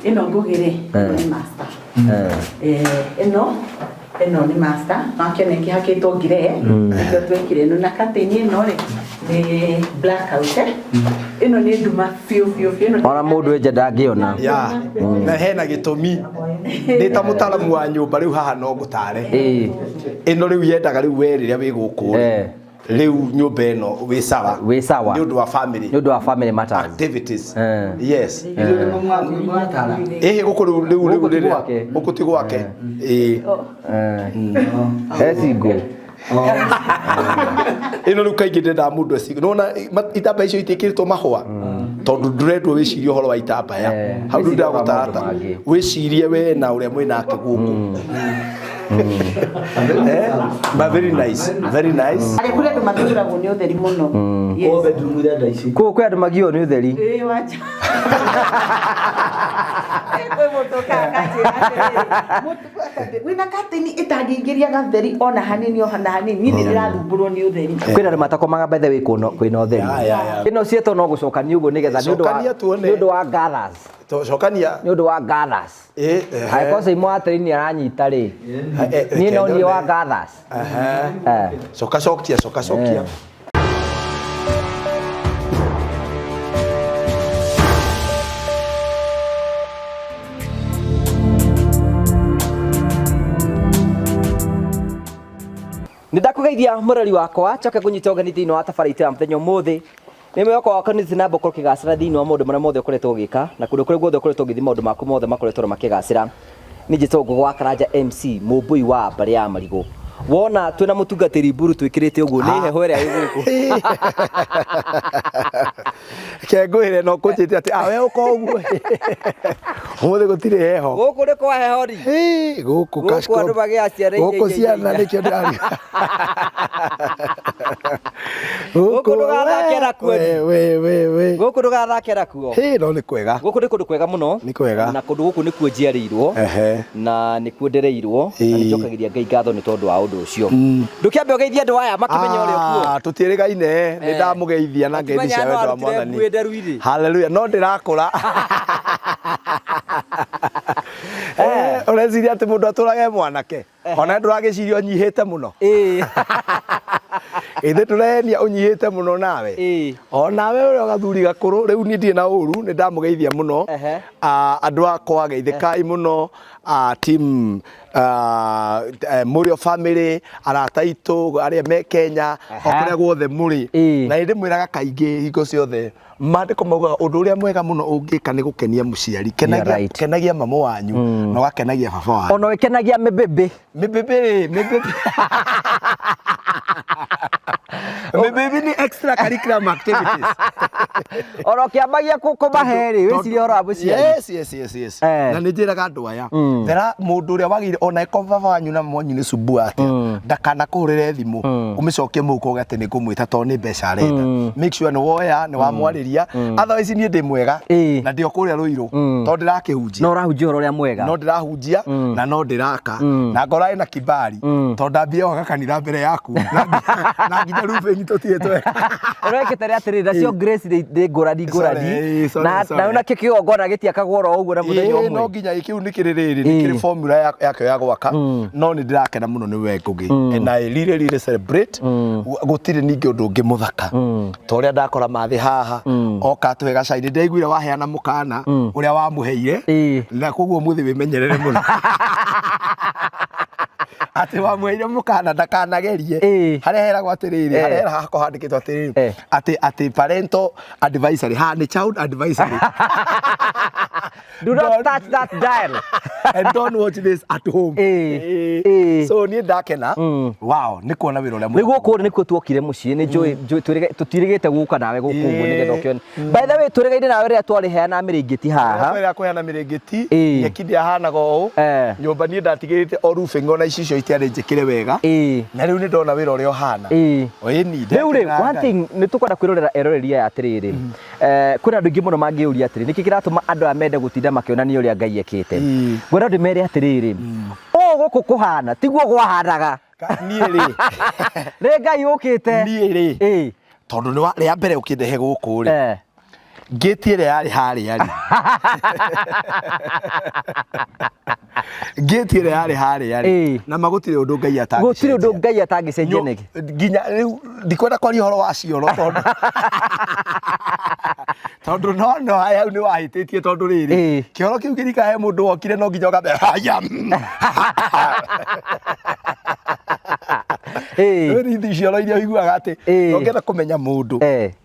ino ngugire ni master eno ni master makene ki hakitwo ngire ndio twekire no na kateni no ri ni black out ino ni nduma fio ino ona mundu eje ndangiona ya na hena gitumi ndita mutaramu wa nyumba riu haha no ngutare ino riu yendaga riu we riria wi guku riu nyumba ino wi sawa ni undu wa family matters activities yes guku riu riria gukuti gwake esingo ino riu kaingi ndenda mundu esingo nona itamba icio itikiritwo mahua tondu ndurendwo wicirie horo wa itambaya hau ndagutata wicirie we na uria mwinake guku but very nice ale kule tumatura guni utheri muno yes bedroom ira ndaici kwe andu magio ni utheri wacha kwe motoka kaje wina kateni itangingĩria gatheri ona hanini ohana hanini ni ndirathumburwo ni utheri kwina andu matakomaga bethe wi kwina utheri ino cieto no gucokania uguo nigetha ni undu wa gathers cokania ni undu wa gathers haikosa imwateri ni aranyita ri ni no ni wa gathers cokia Nindakugeithia murori wakwa coke kunyita ugeni thiini wa tabarite ya muthenya umuthi ni mwako wa kanitha na mboko kigacira thiini wa maundu maria mothe ukoretwo ugika na kundu kuri guothe ukoretwo ugithi maundu maku mothe makoretwo makigacira ni jitongo gwa Karanja MC mumbui wa mbari ya marigo wona twina mutungatiri mburu twikirite uguo ni heho ria iguku kengwire no kunjite ati we uko uguo umuthi gutire heho guku ri kwa heho ri guku kashko andu magiaciare guku ciana nikio ndari guku ndugathakira kuo we guku ndugathakira kuo no ni kwega guku ni kundu kwega muno ni kwega na kundu guku ni kuo njiarirwo na ni kuo ndereirwo na ni njokagiria Ngai ngatho ni tondu wa undu ucio ndukiambe ugeithia andu aya makimenya uria kuo tutirigaine ni ndamugeithia na ngethi cia wendo wa mwathani haleluya no ndirakura ureciria ati mundu aturage mwanake ona nduragiciria unyihite muno ithe turenia unyihite muno nawe onawe uri gathuri gakuru riu ni ndie na uru ni ndamugeithia muno andu akwa geithikai muno team Murio family arata itu aria me Kenya okuria guothe muri na ndi mwiraga kaingi hingo ciothe mandiko mauga undu uria mwega muno ungika ni gukenia muciari kenagia mama wanyu no gakenagia baba wanyu ono ekenagia mebebe Maybe ni extra curriculum activities. Oro kiambagia kubaheri wicirie oro abuciari. Yes. Na nijiraga andu aya. Thera mundu uria wagire ona iko baba wanyu na mwanyu ni subu ati. Ndakana kuhurire thimu. Umicokie muko gate ni kumwita to ni mbeca arenda. Make sure ni woya ni wa mwariria. Otherwise ni ndi mwega na ndio kuria ruiru. To ndirakihunjia. No rahunjia oro ria mwega. No ndirahunjia na no ndiraka. Na ngora ina kibali. To ndambie waga kanitha mbere yaku. Na nginya rufe nyitotire twe. Urekete ria atiri nacio grace de ngurani na una kikio ngona gitiakagwo ro uguo na muthenya umwe no nginya ikiu nikiririri nikiri formula yake ya gwaka no ni ndirakena muno ni we ngugi and I really celebrate gutire ningi undu ungi muthaka to ria ndakora mathi haha oka twega caini ndaiguire waheana mukana uria wamuheire na koguo muthi wimenyerere muno ati wamuheire mukana ndakanagerie haria heragwo atiriri haria hako handikitwo atiriri ati parental advisory ni child advisory do not touch that dial and don't watch this at home so ni ndakena wow ni kuona wira uria niguo kuri nikuo tuokire mucii ni njui tutirigite guka nawe gukungu nigetha ukione by the way turigaine nawe ria twari heana miringiti haha ria kuheana miringiti nyekindia hanaga uu nyumba ni ndatigirite o roofing ona icicio itiari njikire wega na riu ni ndona wira uria uhana ni riu one thing ni tukwenda kwirorera eroreria atiriri kuna andu ingi muno mangiuria atiri niki kiratuma andu amende gutinda makionania uria Ngai ekite gwera ndimere atiriri guku kuhana tiguo gwahanaga niiri re Ngai ukite niiri tondu ni ria mbere ukindehe guku ri Gate ile yari harĩa rĩ. Gate ile yari harĩa rĩ. Na magũtirĩ ũndũ Ngai atangĩcenjia. Gũtirĩ ũndũ Ngai atangĩcenjia nĩkĩ? Nginya rĩu ndikwenda kwaria ũhoro wa cioro tondũ no haya nĩ wahĩtĩtie tondũ rĩrĩ. Kĩoro kĩu kĩrikahe mũndũ wokire no nginya ũkambe haya. Rithi cioro iria wiguaga atĩ no ngetha kũmenya mũndũ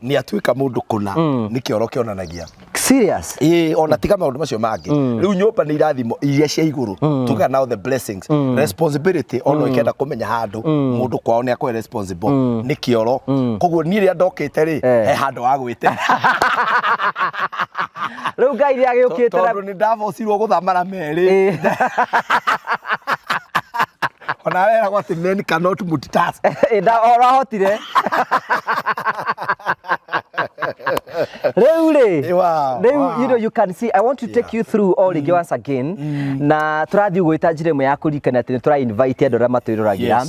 nĩ atuĩka mũndũ kũna nĩ kĩoro kĩonanagia. Serious? Ona tiga maũndũ macio mangĩ. Rĩu nyũmba nĩ irathimo iria cia igũrũ. Tuga now the blessings. Responsibility ona ikenda kũmenya handũ mũndũ kwao nĩ akwe responsible nĩ kĩoro. Koguo niĩ rĩrĩa ndokĩte rĩ he handũ wa gwĩte. Rĩu Ngai rĩrĩa agĩũkĩte tondũ nĩ ndabocirwo gũthamara merĩ. Ona wera atĩ men cannot multitask. Orahotire. Rĩu you know, you can see, I want to take you through all the once again. Na tũrathiĩ gwĩta njĩra ĩmwe ya kũririkana atĩ nĩ tũra-invite andũ arĩa matwĩroragira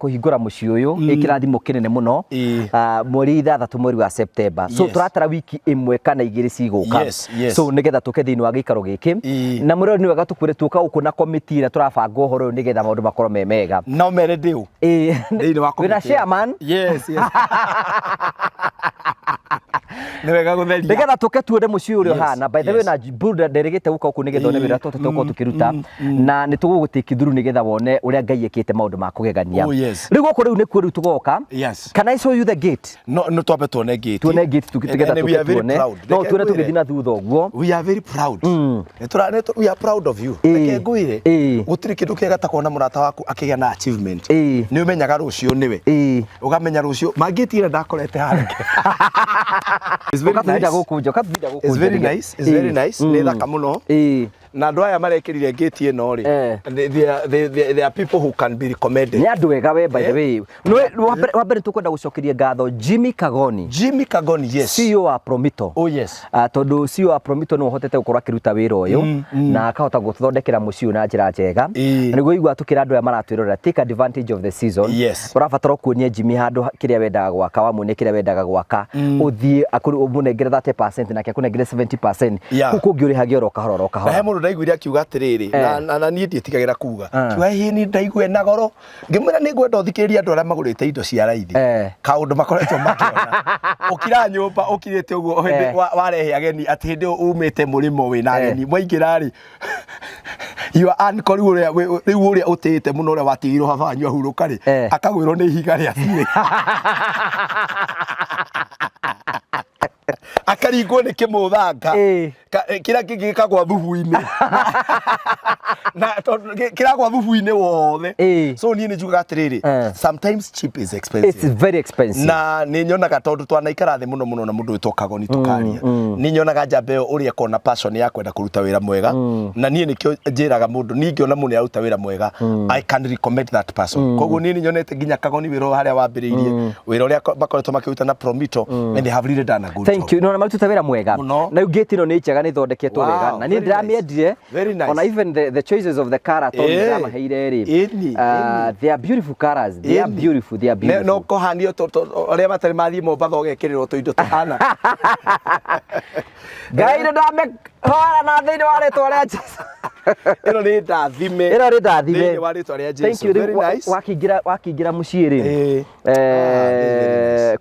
kũhingũra mũciĩ ũyũ ĩkĩrathimo kĩnene mũno mweri 6 mweri wa September. So tũratara wiki ĩmwe kana igĩrĩ cigũka. So nĩgetha tũke thĩinĩ wa gĩikaro gĩkĩ na mũrero nĩ wega tũkwĩre tũka gũkũ na committee ĩrĩa tũrabanga ũhoro ũyũ nĩgetha maũndũ makorwo me mega. No mere ndĩũ thĩinĩ wa committee. Wĩna chairman? Yes. Nĩ wega gũtheria. Nĩgetha tũke tuone mũciĩ ũrĩa ũhana. By the way na Builder nderĩgĩte gũka gũkũ nĩgetha one wĩra tũtũ tũkorwo tũkĩruta na nĩ tũgũgũtake through nĩgetha wone ũrĩa Ngai ekĩte maũndũ ma kũgegania. Rĩu gũkũ rĩu nĩkuo rĩu tũgoka. Can I show you the gate? No twambe tuone gate. Tuone gate tũkĩgetha tuone. No tuone tũgĩthiĩ na thutha ũguo. We are very proud. We are proud of you. Reke ngwĩre gũtirĩ kĩndũ kĩega ta kuona mũrata waku akĩgĩa na achievement. Nĩ ũmenyaga rũciũ nĩwe. Ũkamenya rũciũ mangĩtire ndakorete harĩa. It's very nice. It's very nice. Nĩ thaka mũno. Na andũ aya marekĩrire gate ĩno rĩ. There are people who can be recommended. Nĩ andũ ega we by the way. Wa mbere tũkwenda gũcokeria ngatho Jimmy Kagoni. Jimmy Kagoni, yes. CEO wa Promito. Oh yes. Tondũ CEO wa Promito no hotete gũkorwo akĩruta wĩra ũyũ na akahota gũthondekera mũciĩ ũyũ na njĩra njega. Nĩguo igua tũkĩra andũ aya maratwĩrora take advantage of the season. Ũrabatara kuonia Jimmy handũ kĩrĩa wendaga gwaka wamũne kĩrĩa wendaga gwaka ũthiĩ ũmũnengere 30% nake akũnengere 70%. Gũkũ ũngĩũrĩhagia oro kahora. He mũndũ ndaiguire akiuga atĩrĩrĩ na niĩ ndiĩtigagĩra kuuga kiuga hĩni ndaigua na goro ngĩmwĩra nĩ ngwenda ũthikĩrĩrie andũ arĩa magũrĩte indo cia raithi kaũndũ makoretwo makĩona ũkira nyũmba ũkirĩte ũguo warehe ageni atĩ hĩndĩ umĩte mũrĩmo wĩna ageni mwaingĩra rĩ your uncle rĩu ũrĩa ũtĩĩte mũno ũrĩa watigirwo baba wanyu ahurũka rĩ akagwĩrwo nĩ ihiga rĩa cirĩ akaringwo nĩ kĩmũthanga kĩrĩa kĩngĩkagwa thubu-inĩ na kĩragwa thubu-inĩ wothe. So niĩ nĩ njugaga atĩrĩrĩ sometimes cheap is expensive. It's very expensive. Na nĩ nyonaga tondũ twanaikara thĩ mũno na mũndũ wĩtwo Kagoni tũkaria nĩ nyonaga njamba ĩyo ũrĩa kona passion ya kwenda kũruta wĩra mwega na niĩ nĩkĩo njĩraga mũndũ ningĩona mũndũ aruta wĩra mwega I can recommend that person. Koguo niĩ nĩ nyonete nginya Kagoni wĩra harĩa wambĩrĩirie wĩra ũrĩa makoretwo makĩruta na Promito and they have really done a good job. Thank you. No maruta wĩra mwega na gate ĩno nĩ njega nĩ thondeketwo wega na niĩ ndĩramĩendire ona even the choices of the color tondũ ndamaheire rĩ they are beautiful colors. They are beautiful. No kohanio arĩa matarĩ mathiĩ Mombatha ũgekĩrĩrwo tũindo tũhana Ngai ndamehora na thĩinĩ wa rĩtwa rĩa Jesũ. Ĩno nĩ ndathime. Thĩinĩ wa rĩtwa rĩa Jesũ. Very nice. Wakĩingĩra mũciĩ rĩ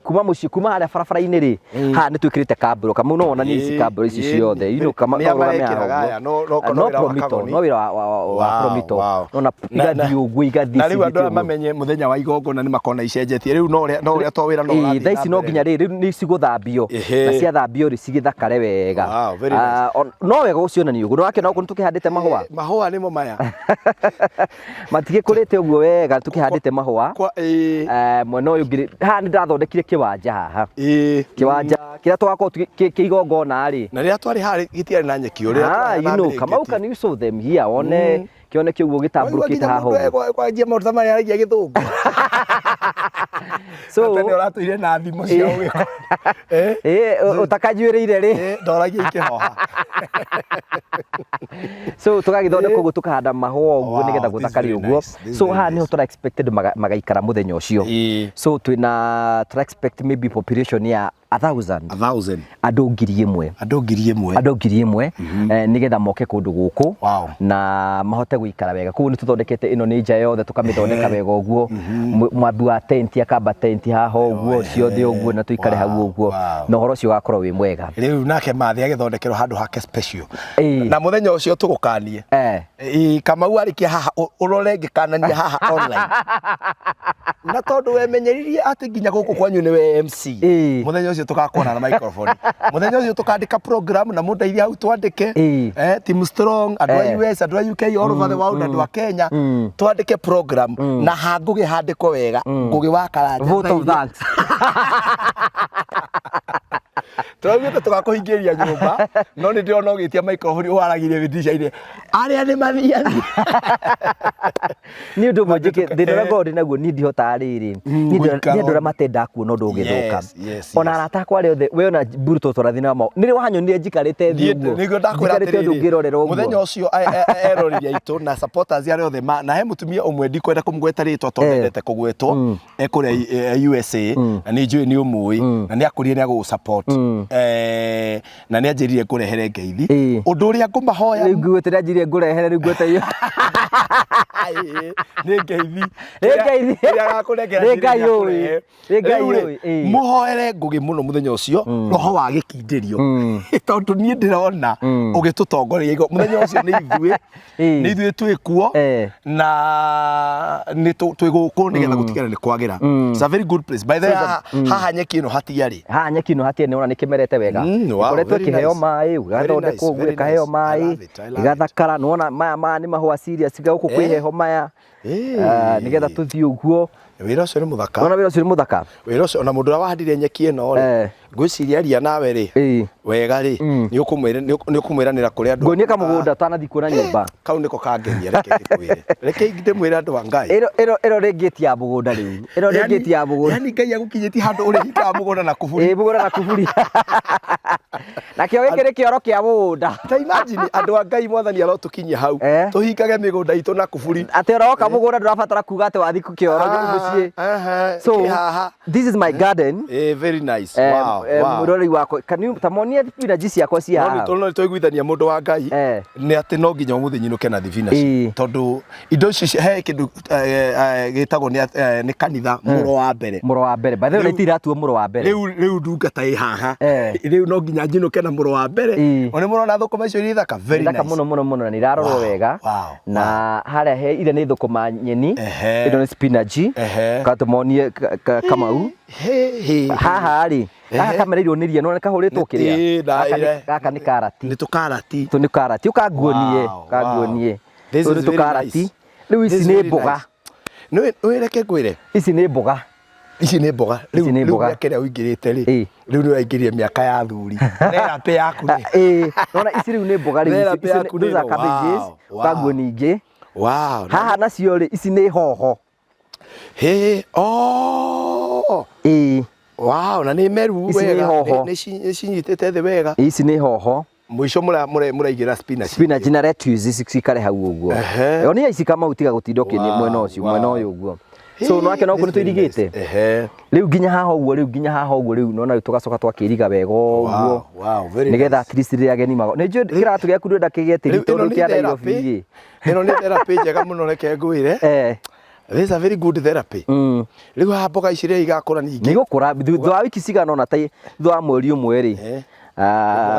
kuma mũciĩ kuma harĩa barabara-inĩ rĩ haha nĩ twĩkĩrĩte kambũro kamwe no wona nĩ ici kambũro ici ciothe kama no wĩra wa Promito no igathiĩ ũguo igathiĩ na rĩu andũ aya mamenye mũthenya wa igongona nĩ makona icenjetie rĩu no ũrĩa to wĩra no ũrathiĩ thaa ici no nginya rĩu nĩ cigũthambio na ciathambio rĩ cigĩthakare wega no wega gũcionania ũguo nĩwakĩona gũkũ nĩtũkĩhandĩte mahũa nĩmo maya matigĩkũrĩte ũguo wega tũkĩhandĩte mahũa mwena ũyũ ũngĩ haha nĩ ndathondekire kĩwanja haha kĩwanja kĩrĩa tũgakorwo kĩigongona rĩ na rĩrĩa twarĩ haha gĩtiarĩ na nyeki ũrĩa Kamau can you show them here one kĩoneke ũguo gĩtambũrũkĩte haha ũguo kwanjia maũndũ marĩa aragia gĩthũngũ so nĩ ũratũire na thimo cia ũgĩko ũtakanjuĩrĩire rĩ ndoragia ikĩhoha so tũgagĩthondeka ũguo tũkahanda mahũa ũguo nĩgetha gũthakarie ũguo so haha nĩho tũra expected magaikara mũthenya ũcio so tũra expect maybe population ya 1000 andå 1000 andå 1000 nigetha moke kundu guku na mahote guikara wega kuo ni tuthondekete ino ni nja yothe tukamithondeka wega uguo mwambi wa tent akamba tent haha uguo ciothe uguo na tuikare hau uguo na horo cio gakorwo wi mwega riu nake mathi agithondekerwo handu hake special na muthenya ucio tugukanie Kamau arikia haha urore ngikanania haha online na tondu wemenyeririe ati nginya guku kwanyu ni we MC muthenya ucio tugakorana na microphone muthenya ucio tukandika program na mundu iria hau twandike team strong andu a US andu a UK all over the world andu a Kenya twandike program na hangugi handiko wega ngugi wa karanja vote of thanks Twaugite tugakuhingiria nyumba no ni ndirona ugitia microphone waragirie vidisha-ini aria ni mathiathi ni undu mujike ndinora godi naguo ni ndihota riri ni ndora matenda kuona undu ugithuka ona arata kwa riothe we ona buruto turathi na mo niri wanyonire njikarite thi uguo nigo ndakwira undu ngirorero uguo muthenya ucio erorire aitu na supporters ya riothe na he mutumia umwe ndikwenda kumgweta ritwa tondete kugwetwo ekure USA na ni njui ni umui na ni akurire ni agu support na ni anjirire kurehere ngeithi undu uria ngumahoya ni ngwetera anjirire ngurehere ni ngweta iyo ni ngeithi ya gakurengera ngai muhoere ngugi muno muthenya ucio roho wa gikindirio tondu ni ndirona ugitutongoria igo muthenya ucio ni ithuĩ twikuo na ni twiguku nigetha gutigana ni kwagira it's a very good place by the way haha nyeki ino hatiari ni ona nikimerete wega koretwo kiheo mai ugathondeka uguo kaheo mai igathakara nuona maya ni mahua serious iga guku kwiheho maya nigetha tuthii uguo wira ucio ni muthaka ona wira ucio ni muthaka wira ucio ona mundu wahandire nyeki ino ngwiciria aria nawe ri wega ri ni ukumwiranira kuri andu ngonie kamugunda tanathi kuona nyumba kau niko kangeria reke ngimwira andu wa ngai ero rengetia mugunda riu ero rengetia mugunda yani ngai agukinyiti handu uri hika mugunda na kuburi mugunda na kuburi na kio gikiri kioro kia mugunda ta imagine andu wa ngai mwathani arotukinyia hau tuhingage migunda itu na kuburi ati roka mugunda ndurabatara kuga ati wathi ku kioro mucie so this is my garden very nice wow murori wako kanu tamonia thibinaji ciakwa cia haha no tũiguithania mundu wa ngai ni ati no nginya muthinyinuke na thibinaci tondu indo ici he kindu gitagwo ni kanitha muro wa mbere by the way itiratuo muro wa mbere riu ndungata i haha riu no nginya njinuke na muro wa mbere oni murona thukuma icio ni thaka very nice muno na nirarorwo wega na haria he ile ni thukuma nyeni indo ni spinach katumonie Kamau haha ri kamereirio ni ria no kahuritwo kiria gaka ni karati ni karati ukanguonie ni tukarati riu ici ni mboga no ireke ngwire ici ni mboga riu kere uingirite ri riu ni waingirie miaka ya thuri therapy yaku nona ici riu ni mboga riu ici za cabbages ukanguonie ingi haha nacio ri ici ni hoho wow na ni meru wega ni cinyitete the wega ici ni hoho mwisho muraigira spinach na lettuce cikare hau uguo oni ici kama utiga gutindoki ni mwena uyu uguo so no ake no kuni twirigite riu nginya haha uguo riu nona tugacoka twakiriga wega uguo nigetha at least ri ageni mago ni njui kiratu giaku ndenda kigete tondu kia Nairobi ino ni therapy njega muno reke ngwire this is a very good therapy riu ha mboga ici ri igakura ningi ni gukura thutha wa wiki cigana ona tai thutha wa mweri umwe ri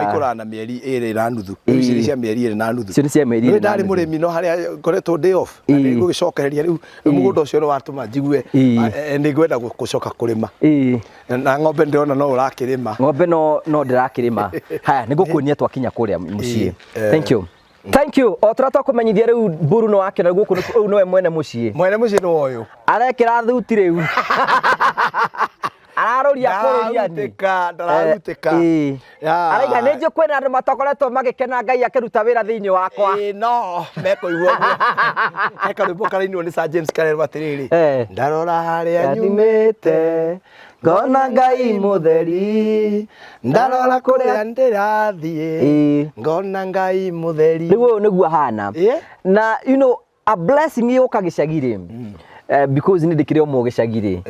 ikura na mieri 2 na nuthu ici cia mieri 2 na nuthu cio ni cia mieri 2 ndari murimi no haria ngoretwo day off ni gugicokereria riu mugunda ucio no watuma njigue ni ngwenda gucoka kurima na ng'ombe ndirona no urakirima ng'ombe no ndirakirima haya ni gukuonia twakinya kuria mucie thank you otra kumenyithia riu mburu no wake na guku no mwene mucie no uyu arekira thuti riu araroria kururiani ndararuteka araiga ni nje kwena andu matokoretwo magikena ngai akiruta wira thiini wakwa no meko igwo eka rwimbo karainwo ni Sir James Karero atiriri ndarora haria nyumite ngona ngai mutheri ndarora kuria ndirathie ngona ngai mutheri nigu niguo hana na you know a blessing yoka gicagire because ni ndikire omo gicagire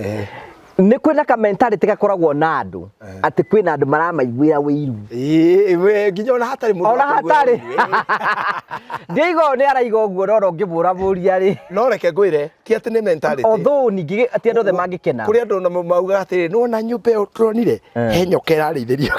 nĩ kwĩna ka mentality gakoragwo na andũ atĩ kwĩna andũ maramaiguĩra wĩiru we nginya ona hatarĩ mũndũ ona hatarĩ ndĩigo nĩ araiga ũguo no ngĩmũra mũria rĩ no reke ngwĩre ti atĩ nĩ mentality although ningĩ atĩ andũ othe mangĩkena kũrĩ andũ mauga atĩrĩ nĩwona nyũmba ĩyo tũronire he nyoka ĩrarĩithĩrio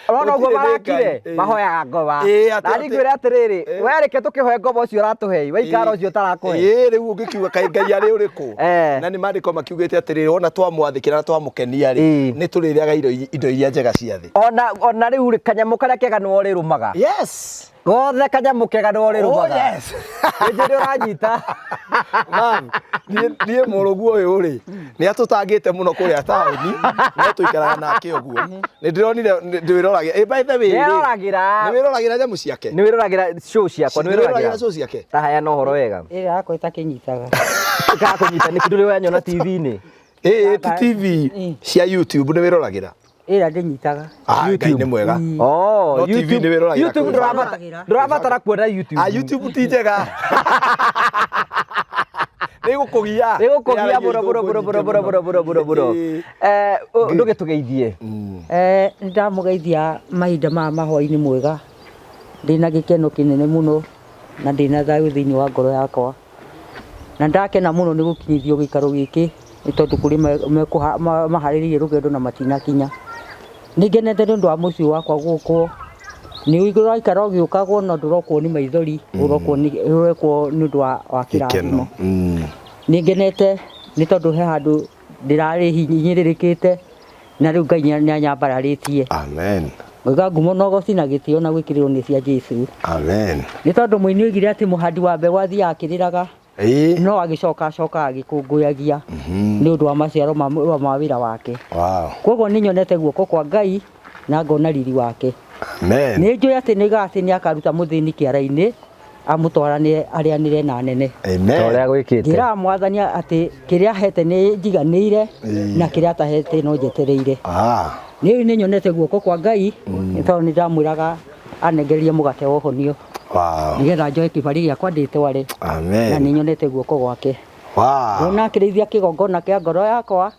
Ona ũguo marakire mahoyaga ngoba na ningwĩre atĩrĩrĩ we reke tũkĩhoe ngoba ũcio ũratũhe waikara ũcio ũtarakũhe rĩu ũngĩkiuga kaĩ Ngai arĩ ũrĩkũ na nĩ maandĩko makiugĩte atĩrĩrĩ ona twamwathĩkĩra na twamũkenia rĩ nĩ tũrĩrĩaga indo iria njega cia thĩ ona rĩu rĩ kanyamũ karĩa kega nĩwe ũrĩrũmaga yes gothe kanyamũ kega nĩwe ũrĩrũmaga nĩ ũranyita man niĩ mũrũguo ũyũ rĩ nĩ atũtangĩte mũno kũrĩa taũni no tũikaraga nake ũguo nĩ ndĩronire ndĩwĩroragĩra by the way nĩ wĩroragĩra nyamũ ciake nĩ wĩroragĩra show ciakwa nĩ wĩroragĩra show ciake ta haya no horo wega yakwa ĩtakĩnyitaga ĩgakũnyita nĩ kĩndũ rĩu nyona TV-inĩ ti TV cia YouTube nĩ wĩroragĩra ĩrĩa ndĩnyitaga Ngai nĩ mwega YouTube ndũrabatara kuona YouTube YouTube ti njega nĩgũkũgia mũno ndũgĩtũgeithie nĩndamũgeithia mahinda maya mahwa-inĩ mwega ndĩna gĩkeno kĩnene mũno na ndĩna thayũ thĩinĩ wa ngoro yakwa na ndakena mũno nĩ gũkinyithio gĩikaro gĩkĩ nĩ tondũ kũrĩ maharĩrĩirie rũgendo na matinakinya nĩngenete nĩ ũndũ wa mũciĩ wakwa gũkũ nĩ ũraikara ũgĩũkagwo na ndũrokwo nĩ maithori ũrekwo nĩ ũndũ wa kĩrathimo nĩngenete nĩ tondũ he handũ ndĩrarĩ hinyĩrĩrĩkĩte na rĩu Ngai nĩanyambararĩtie amen Ngaiga ngumo na ũgooci na gĩtĩo na gwĩkĩrĩrwo nĩ cia Jesũ amen nĩ tondũ mũini oigire atĩ mũhandi wa mbegũ athiaga akĩrĩraga no agĩcoka agĩkũngũyagia nĩ ũndũ wa maciaro ma wĩra wake koguo nĩ nyonete guoko kwa Ngai na ngona riri wake amen nĩ njũĩ atĩ nĩ akaruta mũthĩni kĩara-inĩ amũtwarane arĩanĩre na nene ũrĩa gwĩkĩte ngĩraga Mwathani atĩ kĩrĩa hete nĩ njiganĩire na kĩrĩa atahete no njetereire nĩ nyonete guoko kwa Ngai nĩ tondũ nĩ ndamwĩraga anengererie mũgate wa ũhonio nĩgetha njoe kĩbarĩ gĩakwa ndĩtware na nĩ nyonete guoko gwake na akĩrĩithia kĩgongona kĩa ngoro yakwa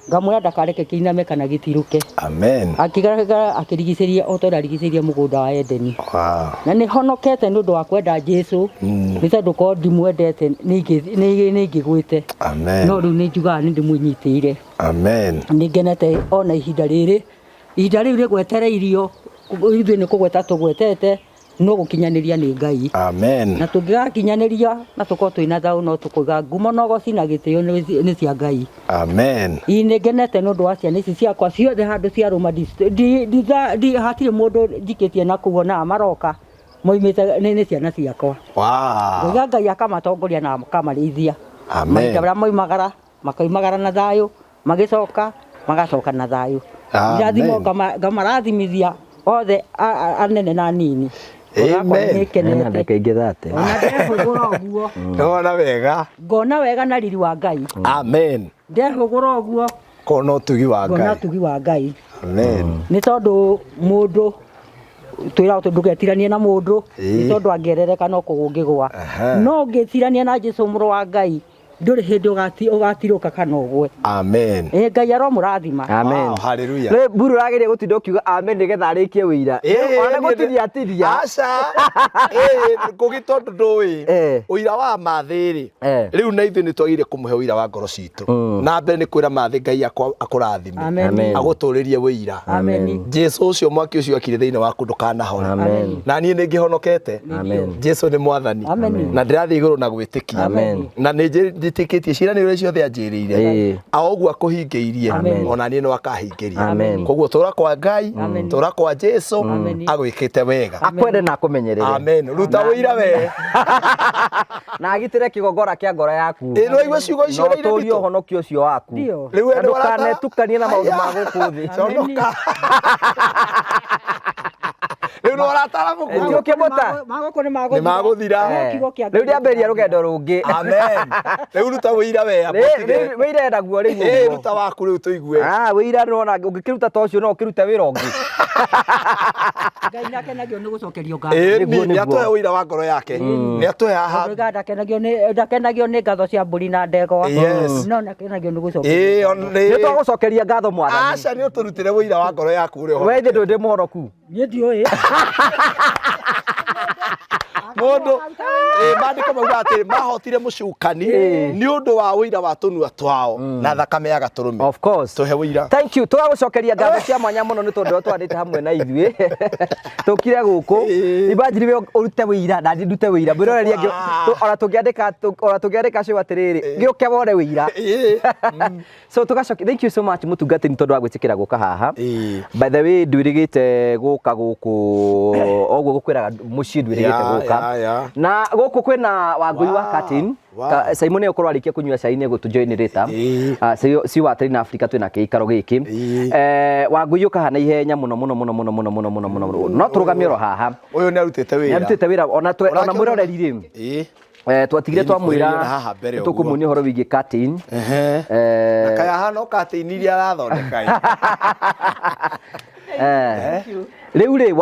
ngamwĩra ndakareke kĩiname kana gĩtirũke akĩrigicĩria o ta ũrĩa arigicĩirie mũgũnda wa Edeni na nĩ honokete nĩ ũndũ wa kwenda Jesũ nĩ tondũ korwo ndimwendete nĩ ingĩgwĩte no rĩu nĩ njugaga nĩ ndĩmũnyitĩire nĩ ngenete ona ihinda rĩu rĩgwetereirio ithuĩ nĩ kũgweta tũgwetete no gũkinyanĩria nĩ Ngai na tũngĩgakinyanĩria na tũkorwo twĩna thayũ no tũkũiga ngumo na ũgooci na gĩtĩo nĩ cia Ngai nĩ ngenete nĩ ũndũ wa ciana ici ciakwa ciothe handũ ciarũma hatirĩ mũndũ njikĩtie na kũu ona maroka moimĩte nĩ ciana ciakwa ngaiga Ngai akamatongoria na akamarĩithia maita marĩa makoimagara na thayũ magĩcoka magacoka na thayũ irathimo ngamarathimithia othe anene na nini ngona wega na riri wa Ngai ndehũgũra ũguo kona ũtugi wa Ngai nĩ tondũ mũndũ twĩragwo ndũgetiranie na mũndũ nĩ tondũ angĩerereka no kũgũngĩgwa no ũngĩtirania na Jesũ mũrũ wa Ngai ndũrĩ hĩndĩ ũgatirũka kana ũgwe Ngai aromũrathima haleluya rĩ mburu ragĩrĩe gũtinda ũkiuga amen nĩgetha arĩkie wĩira ona gũtiriatiria aca gũgĩtondũ ndũĩ ũira wa mathĩ rĩ rĩu na ithuĩ nĩ twagĩrĩire kũmũhe ũira wa ngoro citũ na mbere nĩ kwĩra mathĩ Ngai akũrathime agũtũrĩrie wĩira Jesũ ũcio mwaki ũcio akire thĩinĩ waku ndũkanahore na niĩ nĩ ngĩhonokete Jesũ nĩ mwathani na ndĩrathiĩ igũrũ na gwĩtĩkia na nĩ njĩtĩkĩtie ciĩranĩro ciothe anjĩrĩire ũguo akũhingĩirie ona niĩ no akahingĩria koguo tũra kwa Ngai tũra kwa Jesũ agwĩkĩte wega akwende na akũmenyerere amen ruta wĩira we na agitĩre kĩgongona kĩa ngoro yaku no igwe ciugo icio no tũrie ũhonokio ũcio waku rĩu ndũkanetukanie na maũndũ ma gũkũ thĩ rĩu no aratara muku Tio kemota magoko ni ni maguthira riu ndiamberia rugendo rungi amen riu ruta wira we wira endaguo riu ruta waku riu tuigue wira nona ungikiruta ta ucio no ukirute wira ungi Ngai nakenagio ni gucokerio ni atoe wira wa ngoro yake ni atoe haha ndakenagio ni ngatho cia mburi na ndegwa no nakenagio ni gucokerio ni twagucokeria ngatho mwathani aca ni uturutire wira wa ngoro yaku uri ho we ndi ndi muhoroku ni ndioi mundu mandiko mauga ati mahotire mucukani ni undu wa wira wa tunua twao na thakame ya gaturume of course tuhe wira thank you twagucokeria ngatho cia mwanya muno ni tondu twandite hamwe na ithuĩ tukire guku ibanjiri we urute wira na ndute wira mwiroreria ora tungiandika show atiriri giuke wore wira so tugacokia thank you so much mutungati ni tondu wa gwitikira guka haha by the way ndwirigite guka guku oguo gukwiraga mucii ndwirigite guka na guku kwina Wangui wa Curtain Simon ni ukorwo arikia kunyua cai ni gutujoin rita si wa Trina Africa twina kiikaro giki Wangui ukahana ihenya muno no turugamiro haha uyu ni arutite wira ona mwiroreri ri twatigire twamwira tukumunia horo wigi Curtain na kaya hano Curtain iria arathondeka riu ri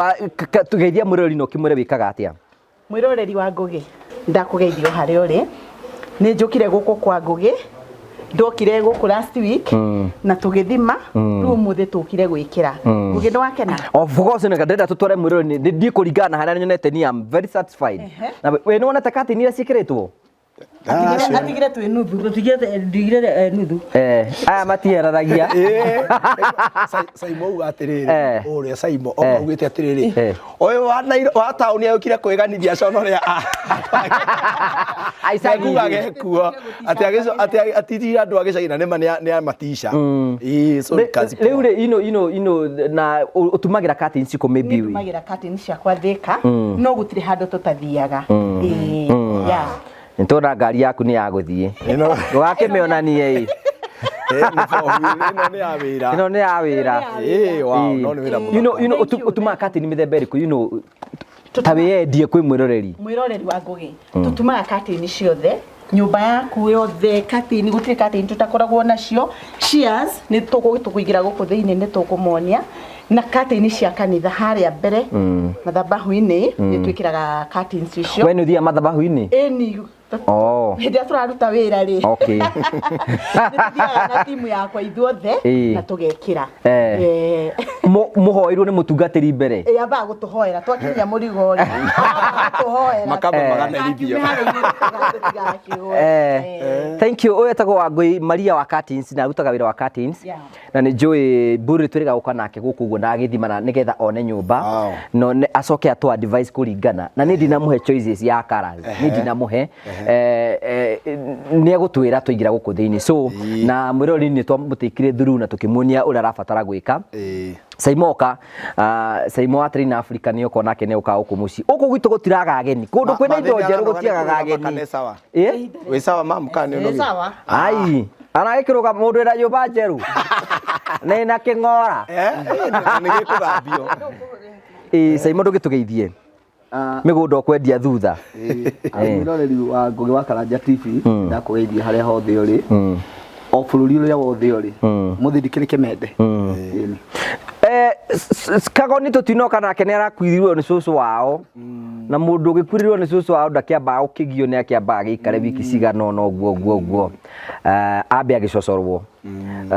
tugeithia mwiroreri no kimwire wikaga atia mwiroreri wa Ngugi ndakugeithio hari uri ni njukire guku kwa Ngugi ndokire guku last week na tugithima riu muthi tukire gwikira Ngugi ndo wakena of course ni kadenda tutware mwiroreri ndi kuringana haria nyonete ni am very satisfied na we no wona Curtain iria cikiritwo atigire twi nuthu ndigire nuthu aya matieraragia Saimo uga atiriri uria Saimo ugite atiriri uyu wa town yukire kwiganithia cono ria aisaguga gekuo atitira andu agicagina ni amatisha so kazi riu na utumagira Curtain ciko maybe utumagira Curtain ciakwa Thika no gutire handu tutathiaga yeah Ntona ngari yaku ni ya guthie ndugakimionanie ino ni ya wira wow no ni wira utuma Curtain mithemba iriku tawiendie kwi mwiroreri wa Ngugi tutumaga Curtain ciothe nyumba yaku yothe Curtain gutire Curtain tutakoragwo nacio shares ni tukuingira guku thiini ni tukumonia na Curtain cia kanitha haria mbere mathabahu-ini ni twikiraga Curtain icio we ni uthia mathabahu-ini ni hindi turaruta wira ri okay na timu yakwa ithuothe na tugekira muhoirwo ni mutungatiri mbere amba gutuhoera twakinya murigo ri tuhoera maganerithio thank you uyu etagwo Wangui Maria wa Curtains na arutaga wira wa Curtains na ni njui mburi twiriga guka nake guku guo na agithima na nigetha one nyumba no acoke atu advice kuringana na ni ndinamuhe choices ya colors ni ndinamuhe ni agutwira tuingira guku thiini so na mwirori ni twamutikire through na tukimunia ura rafatara gwika Saimoka Saimo wa Trina Africa ni uko nake ni uka uku muci uku gwitu gutiraga ageni kundu kwina indo njeru gutiaga ageni we sawa mam kani no sawa ai ana ikiruga mundu ira nyumba njeru ni na kingora ni gikuthambio Saimo ndugitugeithie migundo kwendia thutha mwiroreri wa Ngugi wa Karanja TV ndakugeithia haria hothe uri o bururi uria wothe uri muthindikire kimende kagoni tutinoka nake ni arakwithiruo ni cucu wao na mundu ugikwirirwo ni cucu wao ndakiamba ukigio ni akiamba agikare wiki cigana no guo ambe agicocorwo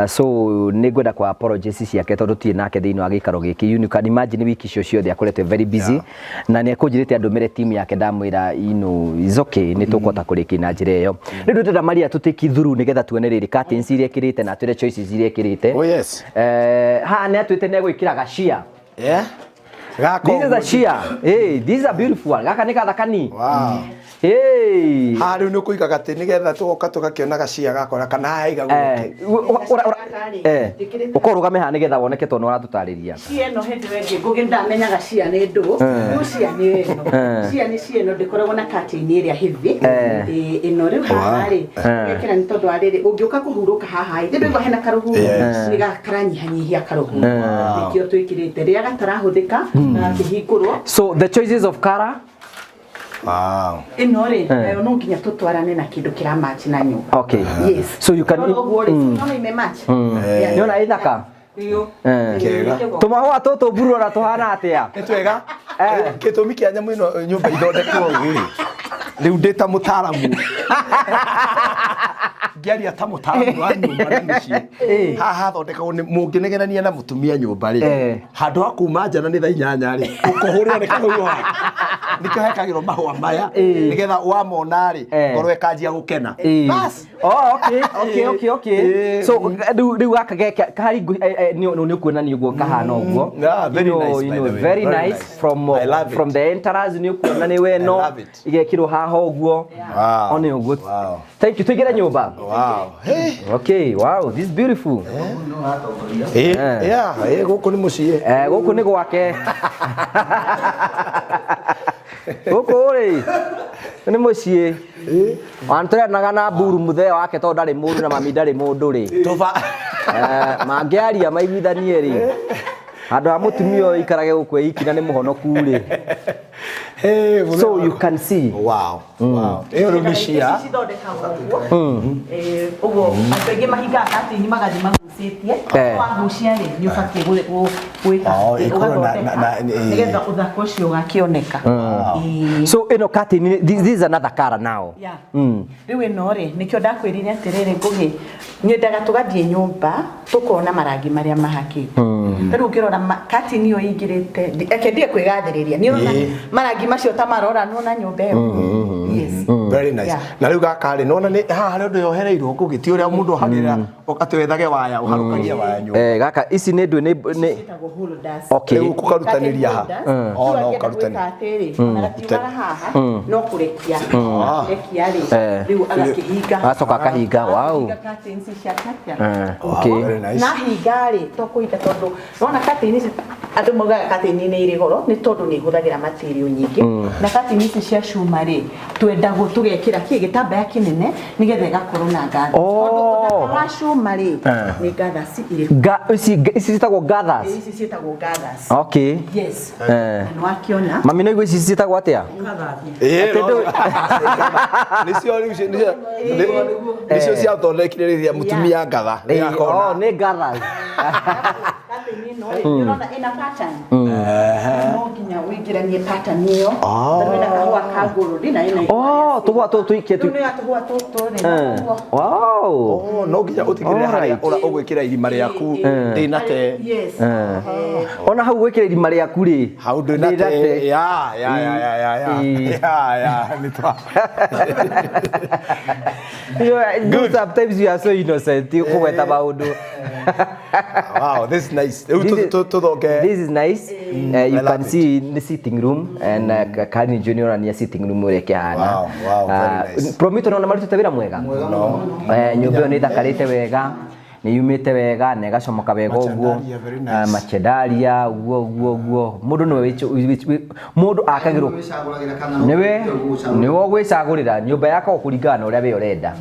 so ni ngwenda kwa apologies ciake tondu tie nake thiini wa gikaro giki you can imagine wiki cio ciothe akorete very busy na ni akunjirite andu mere team yake ndamwira is okay ni tukota kuriki na njira iyo ni ndutira Maria tutiki thuru nigetha tuone riri Curtains iria kirite na twire choices iria kirite oh yes ha ni atwite ne gwikira gashia gako this is a shia this is a beautiful one gaka ni kathakani wow riu ni kuiga gati nigetha tugoka tugakiona gashia gakora kana haiga ukorugame ha nigetha woneke tondu uratutariria cieno hindi wengi Ngugi ndamenya gashia ni ndu cia ni eno cia ni cieno ndikoragwo na Curtain iria hivi ino riu hari gekira ni tondu ariri ungiuka kuhuruka haha ndi ndigwa hena karuhu ni gakaranyiha nyihia karuhu nikio twikirite ria gatarahuthika na kihingũrwo. So the choices of color. Wow. Ino ri nayo no nginya tutwarane na kindu kira match na nyumba. Okay. Yes. So you can no ime match. Niona ithaka. Iyo. Tumahua toto burura tuhana atia. Etwega. Gitumi kia nyamu ino nyumba ithondekwo ri. Riu ndita mutaramu. Ngiaria ta mutaramu wa nyumba niciĩ. Haha thondekagwo nĩ mũngĩnegenania na mũtumia nyũmba rĩ. Handũ ha kuma njana nĩ thaa 8 rĩ. Ũkũhũrĩra nĩ kahũa. Nĩkĩo hekagĩrwo mahũa maya nĩgetha wamona rĩ ngoro ĩkanjia gũkena. Bas. Oh, okay. So riu gaka geke kari nĩ ũkuonania ũguo kahana ũguo. Very nice from the entrance nĩ ũkuona nĩ weno igekirwo haha ũguo. One ũguo. Thank you. Tũigĩre nyũmba. Wow. Hey. Okay, wow, this is beautiful. Yeah, gũkũ nĩ mũciĩ. Gũkũ nĩ gwake. Gũkũ rĩ nĩ mũciĩ. Wanturanaga na mburu mũthee wake tondũ ndarĩ mũndũ na mami ndarĩ mũndũ rĩ. Mangĩaria maiguithanie rĩ. Handũ ha mũtumia ũyũ ikarage gũkũ iki na nĩ mũhonoku rĩ. So you can see. Wow. Ĩyo nĩ mĩciĩ. Ũguo andũ aingĩ mahingaga kati-inĩ magathi magucĩtie. Wagucia rĩ nĩ ũbatiĩ gwĩka nĩgetha ũthaka ũcio ũgakĩoneka. So ĩno curtain, this is another color now. Rĩu ĩno rĩ nĩkĩo ndakwĩrire atĩrĩrĩ ngũgĩ nyendaga tũgathiĩ nyũmba tũkona marangi marĩa mahakĩte. Rĩu ũngĩrora curtain ĩyo ĩingĩrĩte ekendie kwĩgathĩrĩria nĩ ũrona marangi macio ta marora nona nyũmba ĩyo. Yes. Very nice. Na rĩu gaka rĩ nona nĩ haha rĩ ũndũ yohereirwo ngũgĩti ũrĩa mũndũ ahagĩrĩra ũgatwethage waya ũharũkagia waya nyũmba. Gaka ici nĩ ndũ nĩ okay. Rĩu ũkarutanĩria ha. No ũkarutanĩria. Nagatiumaga haha no kũrekia. Rekia rĩ rĩu agakĩhinga. Acoka akahinga. Wow. Okay. Very nice. Na hinga rĩ tũkũhinga tondũ nona curtain ici andũ moigaga curtain nĩ irĩ goro nĩ tondũ nĩ ihũthagĩra material nyingĩ. Na curtain ici cia cuma rĩ twenda gũtũgekĩra gĩtambaya kĩnene nĩgetha ĩgakorwo na gatha. Tondũ wa cuma rĩ nĩ gathers irĩ. Ici ciĩtagwo gathers. Ici ciĩtagwo gathers. Okay. Yes. Nĩ wakiona. Mami no igwe ici ciĩtagwo atĩa? Nĩcio ciathondekire rĩrĩa mũtumia gatha. Nĩ gathers. Ina pattern. No nginya wĩingĩranie pattern ĩyo. Tondũ ĩna kahũa ka ngũrũri na ĩna. Tũhũa tũtũ tũikie tu. Nĩ tũhũa tũtũ rĩ. Wow. No nginya ũtigĩrĩre harĩa ũgwĩkĩra irima rĩaku ndĩna te. Yes. Ona hau gwĩkĩra irima rĩaku rĩ. Hau ndĩna te. Ya. Nĩ twa. Good. Sometimes you are so innocent. Kũgweta maũndũ. Wow, this is nice. This is nice. You can see the sitting room and Karen Junior and sitting room ule kihana. Wow, very nice. Promito naona marutite wira mwega. No. Nyumba yo ni thakarite wega. Ni yumite wega na igacomoka wega uguo. Machedaria uguo. Mundu no mundu akagirwo. Niwe gwicagurira nyumba yako ukuringana uria we urenda.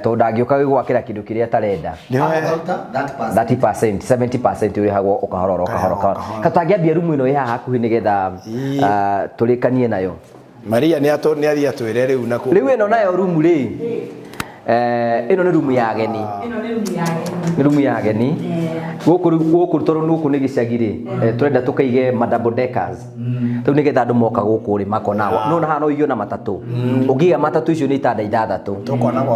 To ndangioka gwakira kindu kiria tarenda. 30%, 70% uri hagwo ukahorora. Katangiambia rumu ino ya hakuhi nigetha tulikanie nayo. Maria ni athia twire riu na riu ino nayo rumu ri ino ni rumu ya ageni. Ni rumu ya ageni. Guku toro nuku ni gicagiri turenda tukaige double deckers. Tu nigetha andu moka guku ri makona no na hano iyo na matatu. Ugiga matatu icio ni itanda ithathatu.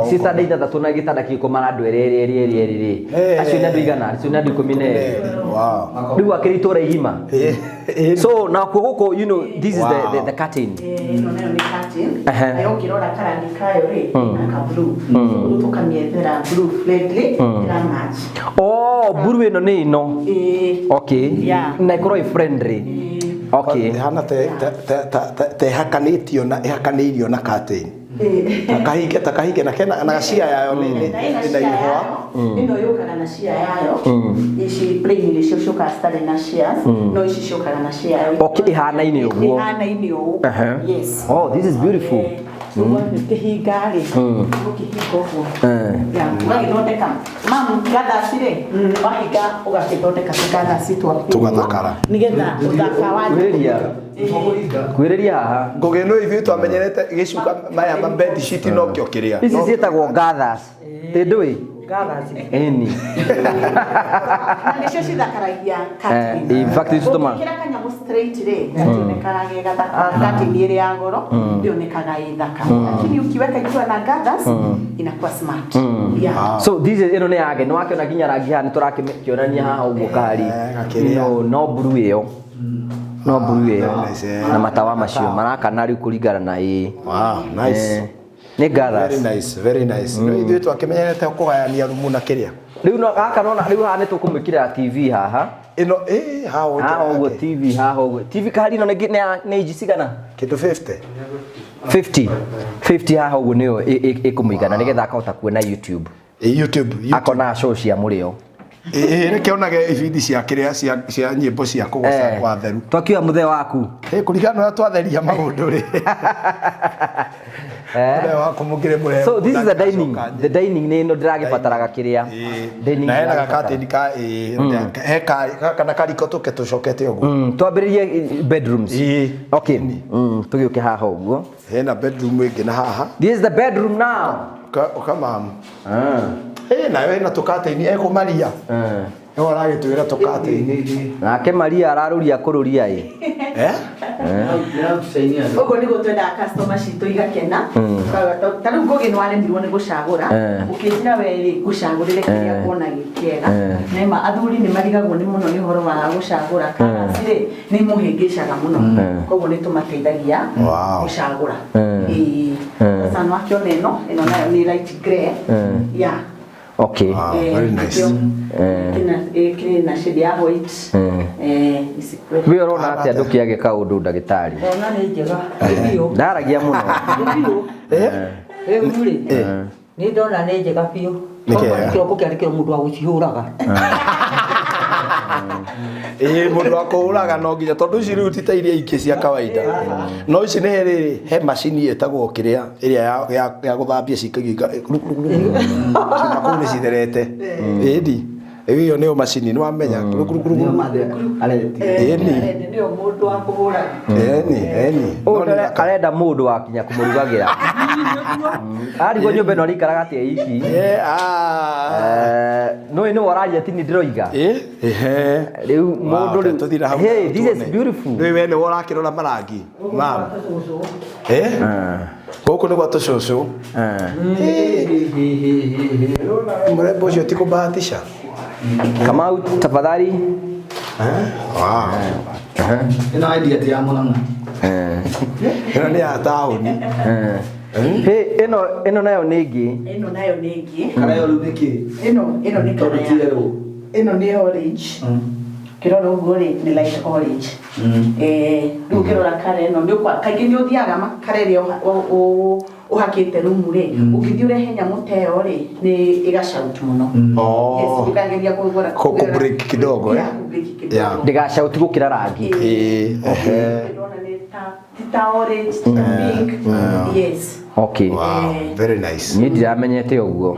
Si itanda ithathatu na gitanda kikoma andu eri. Acio ni andu igana, acio ni andu 12. Wow. Riu akiritora igima. So now guku you know this is the curtain. No ni curtain. Ayo kirora karangi kayo ri na blue. Tukamiethera blue friendly ila match. Oh, blue ino ni ino. Okay. Na ikorwo friendly. Okay. Hana te hakanitio na curtain. Takahige na kena na cia yayo ni ihwa. Ino yokaga na cia yayo. Ici plain ni cio coka stare na shares. No ici coka na cia yayo. Okay, ihana ini uguo. Ihana ini uguo. Yes. Oh, this is beautiful. Uwa kihinga ri. Ukihinga uguo. Ya, ugagithondeka. Mamu gathaci ri. Wahinga ugakithondeka gathaci twaku. Tugathakara. Nigetha uthaka wa kwiriria haha ngogeno ithu twamenyerete gicuka maya mabed sheet no kio kiria ici cietagwo gathers tindui gathers eni nicio cithakaragia curtain. In fact ici tuma kira kanyamu straight ri gationekaga gegathaka curtain iri ya goro ndionekaga ithaka lakini ukiweka ikiwa na gathers inakuwa smart. Yeah. So this is ino ni yake no akiona ginya rangi haha niturakionania haha uguo kari no blue iyo no blue iyo na matawa macio marakana riu kuringana na wow nice ni gathers very nice no ithu twakimenyerete kugayania rumu na kiria riu no gaka no riu haha nitukumwikira TV haha ino haha uguo TV haha uguo TV kari no ni inji cigana kitu 50 haha uguo niyo ikumuigana nigetha akahota kuona YouTube akona show cia murio reke onage ibindi cia kiria cia nyimbo cia kugoca kwa theru twakiwa muthe waku kurigana na twatheria maundu ri so this is the dining ni no ndiragibataraga kiria dining na hena gakatini ka kana kariko tuke tucokete uguo twambiririe bedrooms okay tugiuke haha uguo hena bedroom ingi na haha this is the bedroom now come on na wena tukatini eko Maria no aragitwira tukatini nake Maria araruria kururia uguo niguo twenda customer citu igakena tariu ngogi no aremirwo ni gucagura ukinjira weri gucagurire kiria kuona gikiega nema athuri ni marigagwo ni muno ni horo wa gucagura kana cire ni muhingicaga muno koguo ni tumateithagia gucagura sana wakiona ino nayo ni light grey yeah. Okay. Very nice. Kina shade ya white. We urona atia ndukiage kaundu ndagitari. Ona ni njega. Biyo. Ndaragia muno. Uri. Ni ndona ni njega biyo. Kiroko kiarikiro mundu wa gucihuraga. Mundu akuraga no nginya tondu ici riu tita iria ingĩ cia kawaida no ici nĩ rĩrĩ he macini etagwo kiria iria ya guthambia cikagiga makuru nĩ citherete ĩndi iyo nĩ macini nĩ wamenya ndio mundu wa kuhura arenda mundu wakinya kumurugagira arigwo nyumba ĩno rĩikaraga atia iki no ino wararia tini ndiroiga riu mundu riu hey this is beautiful we nĩ worakĩrora marangi mam gũkũ nĩ gwa tũcũcũ mrembo ũcio ti kũbahatisha Kamau tafadhali wow ina idea ya mwana ina ni ya tauni hey ino nayo ningi karayo rubiki ino ni karayo ino ni orange kirora uguo ni light orange riu kirora kare no ndio kwa kaingĩ nĩ ũthiaga makare ria uhakite rumu ri ukithii urehe nyamu teo ri ni igashauti muno yes ukageria kugora koko break kidogo ndigashauti gukira rangi ndona ni ta orange pink yes okay very nice ni ndiramenyete uguo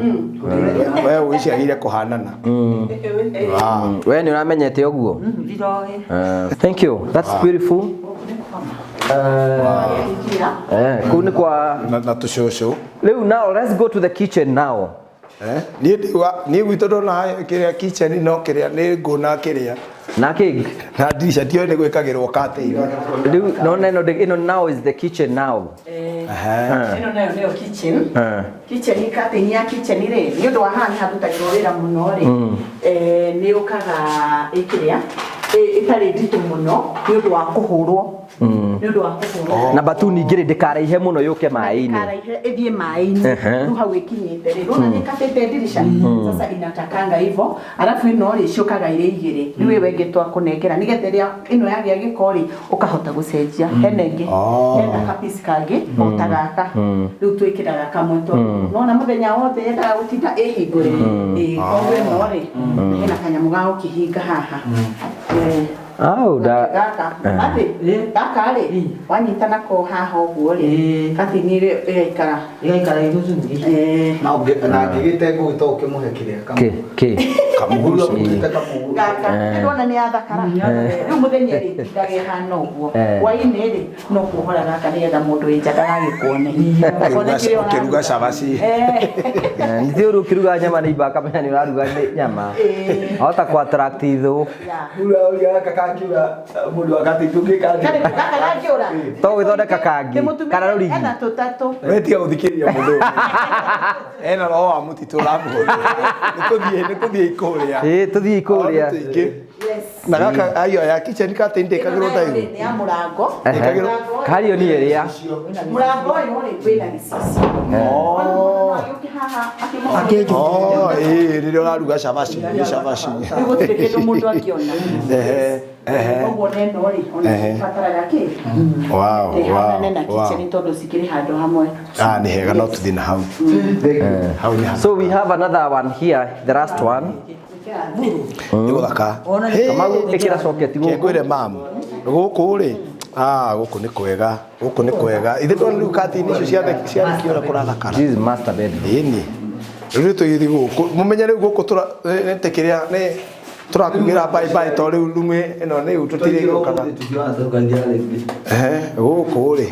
wewe wiciagire kuhanana we ni uramenyete uguo thank you that's beautiful kuni kwa na tushosho leo now let's go to the kitchen now ni gwito ndona kiria kitchen no kiria ni ngona kiria na kig na dirisha tio ni gwikagirwo curtain no now is the kitchen now ino nayo nio kitchen kitchen ni curtain ya kitchen ri ni undu wa haha hatutagirwo wira muno ri ni ukaga ikiria itari ndito muno ni undu wa kuhurwo na batu ningire ndikaraihe muno yuke mai-ini ndikaraihe ithie mai-ini ru hau ikinyite ri rona ni katete dirisha sasa inatakanga hivyo alafu ino ri ciokaga ire igire ni wewe ngetwa kunengera nigetheria ino yagia gikori ukahota gucenjia henenge hena kapisi kage utagaka riu twikiraga kamwe to nona muthenya wothe yendaga gutinda ihingure koguo ino ri hena kanyamu ga ukihinga haha gaka rĩ wanyitana ko haha ũguo rĩ kathini rĩ ĩgaikara igũcungi na ngĩgĩte ngũgĩta ũkĩmũhe kĩrĩa kamũgucio gaka ndona nĩ athakara rĩu mũthenya rĩ ndage hana ũguo hwainĩ rĩ no kuhora gaka nĩgetha mũndũ wĩ nja ndagagĩkuone ũkĩruga cabaci nithĩ ũrĩ ũkĩruga nyama nĩ iba akamenya nĩ ũraruga nyama ahota kũ attract ithũ gaka kangiura mũndũ wakati tũngĩkanga gaka kangiura to gĩthondeka kangi kana rũrigi ena tũtatũ wetia gũthikĩrĩria mũndũ ena roho wa mũtitũ ũramũhũthĩra nĩtũthiĩ ikũrĩa tũthiĩ ikũrĩa na gaka ayo ya kitchen curtain ndĩkagĩrwo ta igũrũ nĩ ya mũrango kario nĩ ĩrĩa mũrango ũyũ rĩ kwĩna gĩcicio rĩrĩa ũraruga cabaci gũtirĩ kĩndũ mũndũ akĩona ũguo neno rĩ ona bataraga kĩ na kitchen tondũ cikĩrĩ handũ hamwe nĩ hega no tũthiĩ na hau so we have another one here the last one nĩ gũthaka ĩkĩra socket ngwĩre mamu gũkũ rĩ gũkũ nĩ kwega ithe ndona rĩu katini icio ciarĩkio ũrĩa kũrathakara this is master bedroom ĩni rĩu tũgĩthiĩ gũkũ mũmenye rĩu gũkũ nĩtĩkĩrĩa nĩ tũrakugĩra bye to rĩu rumĩ ĩno nĩ tũtirĩgũkaga gũkũ rĩ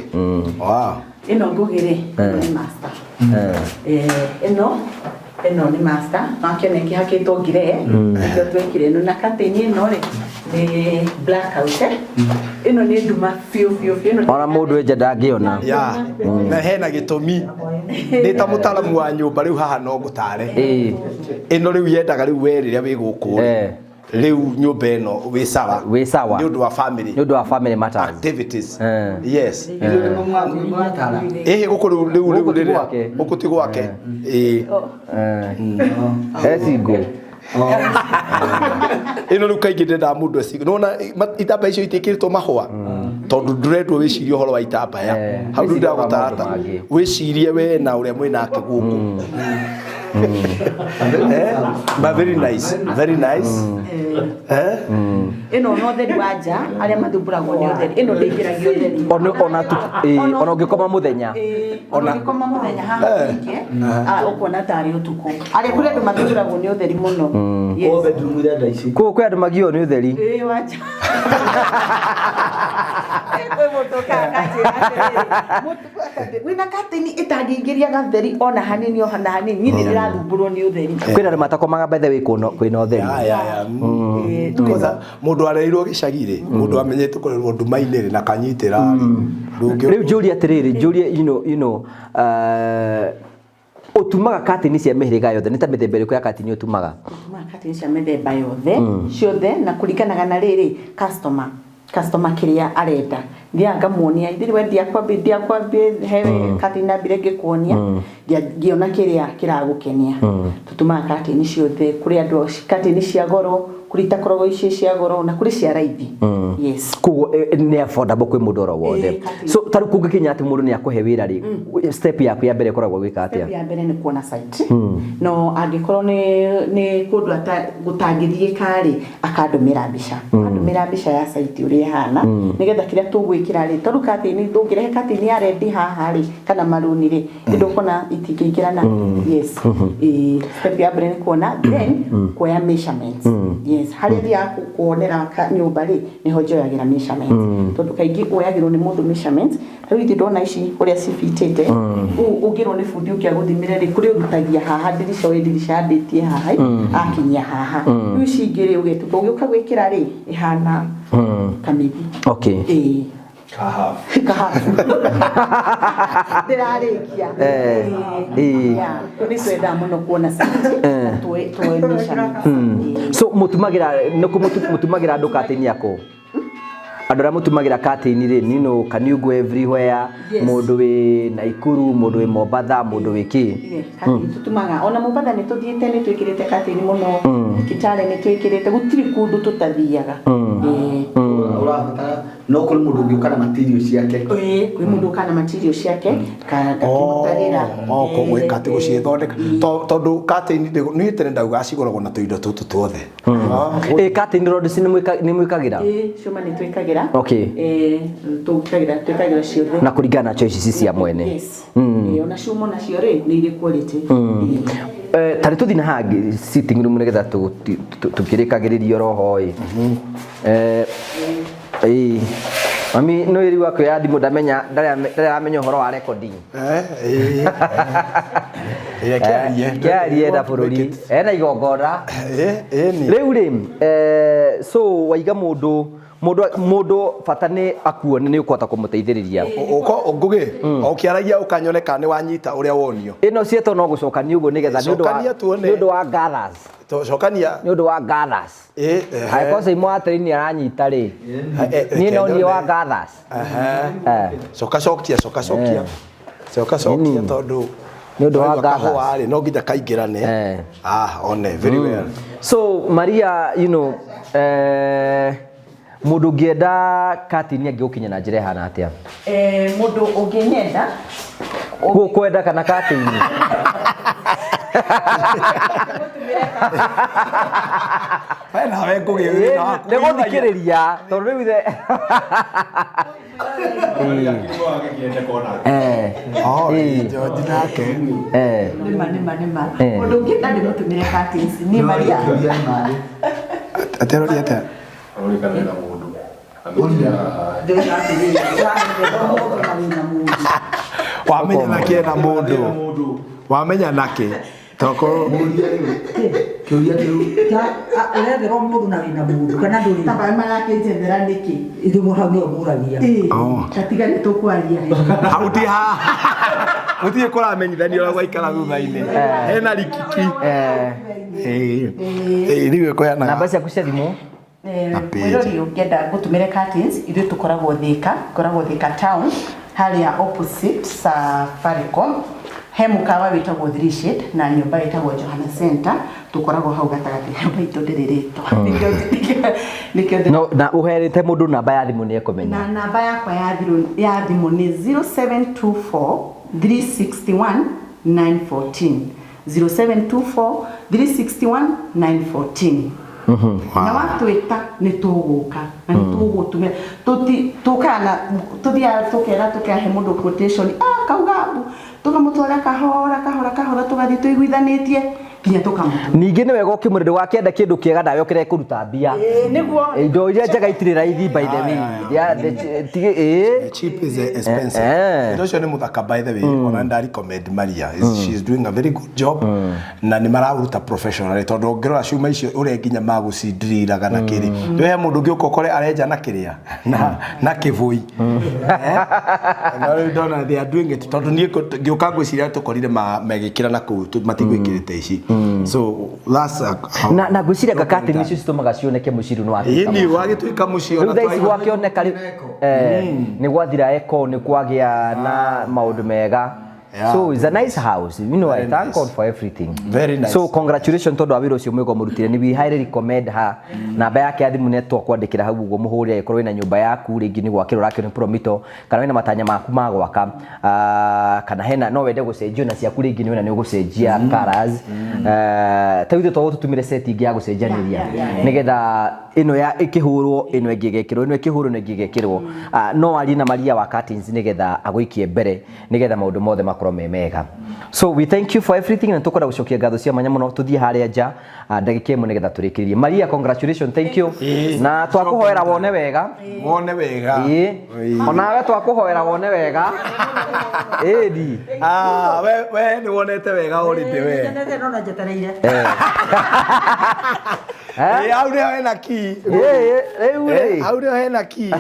ĩno ngũgĩrĩ nĩ master ĩno nĩ master nakĩone kĩhakĩtwo ngire nĩkĩo twekire ĩno na kateni ĩno rĩ nĩ blackout ĩno nĩ nduma biũ ona mũndũ enja ndangĩona na hena gĩtũmi nĩ ta mũtaaramu wa nyũmba rĩu haha no ngũtare ĩno rĩu yendaga rĩu we rĩrĩa wĩ gũkũ rĩu nyũmba ĩno wĩ sawa nĩ ũndũ wa family matters activities yes gũkũ rĩu rĩrĩa gũkũ ti gwake ecingo ĩno rĩu kaingĩ ndendaga mũndũ ecingo nona itambaya icio itiĩkĩrĩtwo mahũa tondũ ndũrendwo wĩcirie ũhoro wa itambaya hau rĩu ndagũtarata wĩcirie we na ũrĩa mwĩ nake gũkũ but very nice ĩno no theri wa nja arĩa mathumbũragwo nĩ ũtheri ĩno ndĩingĩragio ũtheri ona ũngĩkoma mũthenya ona ũngĩkoma mũthenya haha ningĩ ũkuona tarĩ ũtukũ arĩa kũrĩ andũ mathumbũragwo nĩ ũtheri mũno kũu kwĩ andũ magio nĩ ũtheri wa nja kwĩ mũndũ wĩna kateni ĩtangĩingĩria gatheri ona hanini niĩ nĩndĩrathumbũrwo nĩ ũtheri kwĩna andũ matakomaga bethe kwĩna ũtheri mũndũ areirwo gĩcagi-rĩ mũndũ amenyete kũrerwo nduma-inĩ na kanyitĩra rĩu njũrie atĩrĩrĩ ũtumaga kateni cia mĩhĩrĩga yothe nĩ ta mĩthemba ĩrĩkũ ya kateni ũtumaga kateni cia mĩthemba yothe ciothe na kũringanaga na rĩrĩ customer kĩrĩa arenda thiaga ngamuonia ithiri wendia kwambie hewe kateni nambire ngĩkuonia ngĩona kĩrĩa kĩragũkenia tũtumaga kateni ciothe kũrĩ andũ kateni cia goro kũrĩ itakoragwo ici cia goro na kũrĩ cia raithi yes koguo nĩ affordable kwĩ mũndũ oro wothe so tarĩu kũngĩkinya atĩ mũndũ nĩ akũhe wĩra rĩ step yaku ya mbere ĩkoragwo gwĩka atĩa step ya mbere nĩ kuona site no angĩkorwo nĩ kũndũ gũtangĩthiĩka rĩ akandũmĩra mbica ya site ũrĩa ĩhana nĩgetha kĩrĩa tũgwĩkĩra rĩ tondũ kateni ndũngĩrehe kateni ya rendi haha rĩ kana maruni rĩ ndũkona itingĩingĩrana yes step ya mbere nĩ kuona then kuoya measurements yes harĩa thia kuonera nyũmba rĩ niho njoyagĩra measurements tondũ kaingĩ woyagĩrwo nĩ mũndũ measurements rĩu ithi ndona ici ũrĩa cibitĩte ũngĩrwo nĩ bundi ũkĩa gũthimĩre rĩ kũrĩ ũrutagia haha ndirisha ndĩtie haha akinyia haha rĩu ici ingĩ rĩ ũgetuka ũgĩũka gwĩkĩra rĩ ĩhana kamĩthi okay kahabu ndĩrarĩkia nĩ twenda mũno kuona tuoe measurements so mũtumagĩra andũ kateni yako andũ arĩa mũtumagĩra kateni rĩ can you go everywhere mũndũ wĩ Naikuru mũndũ wĩ Mombatha mũndũ wĩ kĩ tutumaga ona Mombatha nĩ tũthiĩte nĩ twĩkĩrĩte kateni mũno Kitale nĩ twĩkĩrĩte gũtirĩ kũndũ tũtathiaga urabatara no kuri mundu ngiukana material ciake kwi mundu kana material ciake kakimutagira kugwika ati gucithondeka tondu curtain ni tene ndauga cigoragwo na tuindo tutu tuothe curtain rods ni mwikagira cuma ni twikagira twikagira ciothe na kuringana na choices cia mwene ona cuma nacio ri ni iri quality tari tuthi na hangi sitting room nigetha tukirikagiririo roho mami no iri wako ya thimu ndamenya ndaramenya horo wa recording kiarie da bururi ena igongora riu ri so waiga mundu bata ni akuone ni ukwata kumuteithiriria ngugi ukiaragia ukanyoneka ni wanyita uria wonio ino cieto no gucokania uguo nigetha ni undu wa gathers cokania ni undu wa gathers hai kosa imwateri ni aranyita ri ni no ni wa gathers cokia tondu ni undu wa gathers wari no nginya kaingirane one very well so Maria you know mundu ngienda curtain angiukinya na njira hana atia mundu unginyenda kwenda kana curtain wena we ngugi ni guthikiriria tondu riu the George nake nima mundu ungienda ni mutumire curtains ni Maria aterori ata Orikanena mundu. Wamenya nake na mundu. Wamenya nake. Toko kiuria kiu uretherwo mundu na wina mundu kana nduri taba marake njethera niki ithumo hau ni muragia katiga ni tukwaria hauti ha mutie kuramenyithania ora gwaikara thutha-ini hena rikiki riwe koyana namba cia kucia thimu mwirori ungienda gutumire curtains ithu tukoragwo Thika town haria opposite Safaricom he mukawa witagwo 3 Shade na nyumba itagwo Johana Center tukoragwo hau gatagati nyumba itu ndiriritwa nikio no na uherete mundu namba ya thimu ni ekumenya na namba yakwa ya thimu ni 0724 361 914 0724 361 914 na watwita ni tuguka na ni tugutumira tukana tuthia tukahe mundu quotation kaugabu tukamutwara kahora tugathi tuiguithanitie kinya tukamutu ningi ni wega ukimurinde wakenda kindu kiega nawe ukire kuruta mbia niguo indo iria njega itire raithi by the way cheap is expensive indo cio ni muthaka by the way ona ndari recommend Maria she's doing a very good job na ni mararuta professionally tondu ngirora ciuma icio ure nginya magucidriraga na kiri we mundu ngiuko kore arenja na kiria na kivui na ndona they are doing it tondu ni ngiuka ngwiciria tukorire magikira na ku matigwikirite ici so last na ngwiciria gakati nicio citumaga cioneke muciru no ati ni wagituika mucio na twaisi gwakioneka ni gwathira eko ni kwagia na maundu mega. So it's a nice house. You know, I thank God for everything. Very nice. So congratulations to Awiro cio mwego murutire ni we highly recommend her. Namba yake ya thimu netwo kwandikira hau uguo muhuri ikorwo ina nyumba yaku ringi ni gwakiro rake ni promito kana wina matanya maku ma gwaka kana hena no wende gucenjio na ciaku ringi ni wina ni ugucenjia colors tawithe to tutumire setting ya gucenjaniria nigetha ino ya ikihurwo ino ingigekirwo ino ikihurwo ino ingigekirwo no ari na Maria wa curtains nigetha agoikie mbere nigetha maundu mothe makorwo mega. So we thank you for everything and tukora gucokia ngatho cia manya muno tuthie haria nja ndagika imwe nigetha turikiririe. Maria, congratulations, thank you na twakuhoera wone wega onawe twakuhoera wone wega edi we ni wonete wega orinde we nete no najetereire au ni hena ki au ni hena ki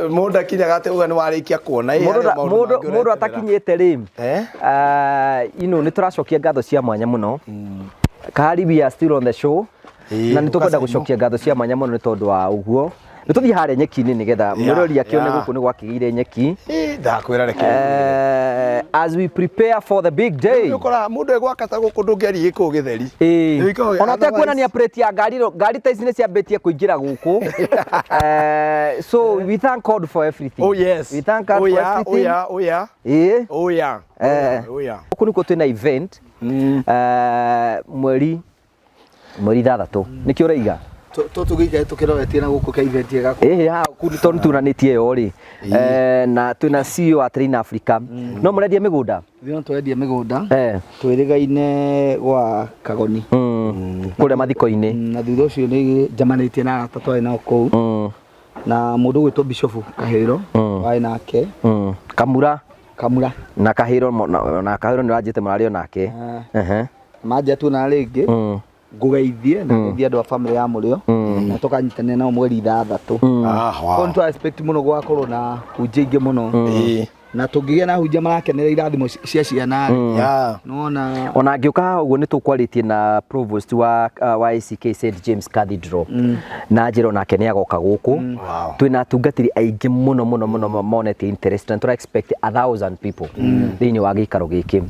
mundu akinya gate uga ni warikia kuona mundu atakinyete ri ino ni turacokia ngatho cia mwanya muno Kari, we are still on the show na ni tukwenda gucokia ngatho cia mwanya muno ni tondu wa uguo ni tuthie haria nyeki-ini nigetha mwirori akione guku ni gwakigire nyeki ndakwira reke as we prepare for the big day. Ukora mundu egwakata guku ndungeri giko githeri. Ona tekuonania plate ya gari ta ici niciambitie kuingira guku. So we thank God for everything. Oh yes. We thank God for everything. Oh yeah. Guku niko twina event mweri 6 nikio reiga tugiga tukiroretie na guku ka event yegako kuni tonu tunanitie yo ri na twina CEO at Rain Africa no murendia migunda thino twendia migunda twirigaine gwa Kagoni kuria mathiko-ini na thutha ucio ni jamanitie na tatwa na kou na mundu gwitwo Bishop Kahiro wai nake Kamura na Kahiro ni rajite murario nake maja tu na ringi ngugeithie na ngeithia andu a family ya murio na tukanyitane nao mweri 6 kontu expect muno gwakorwo na hunjingi muno na tungigia na hunjia marakenera irathimo cia ciana nona ona ngiuka uguo ni tukwaritie na provost wa ACK St James Cathedral na njiro nake ni agoka guku twina atungatiri aingi muno monete interest and to expect 1000 people thini wa gikaro giki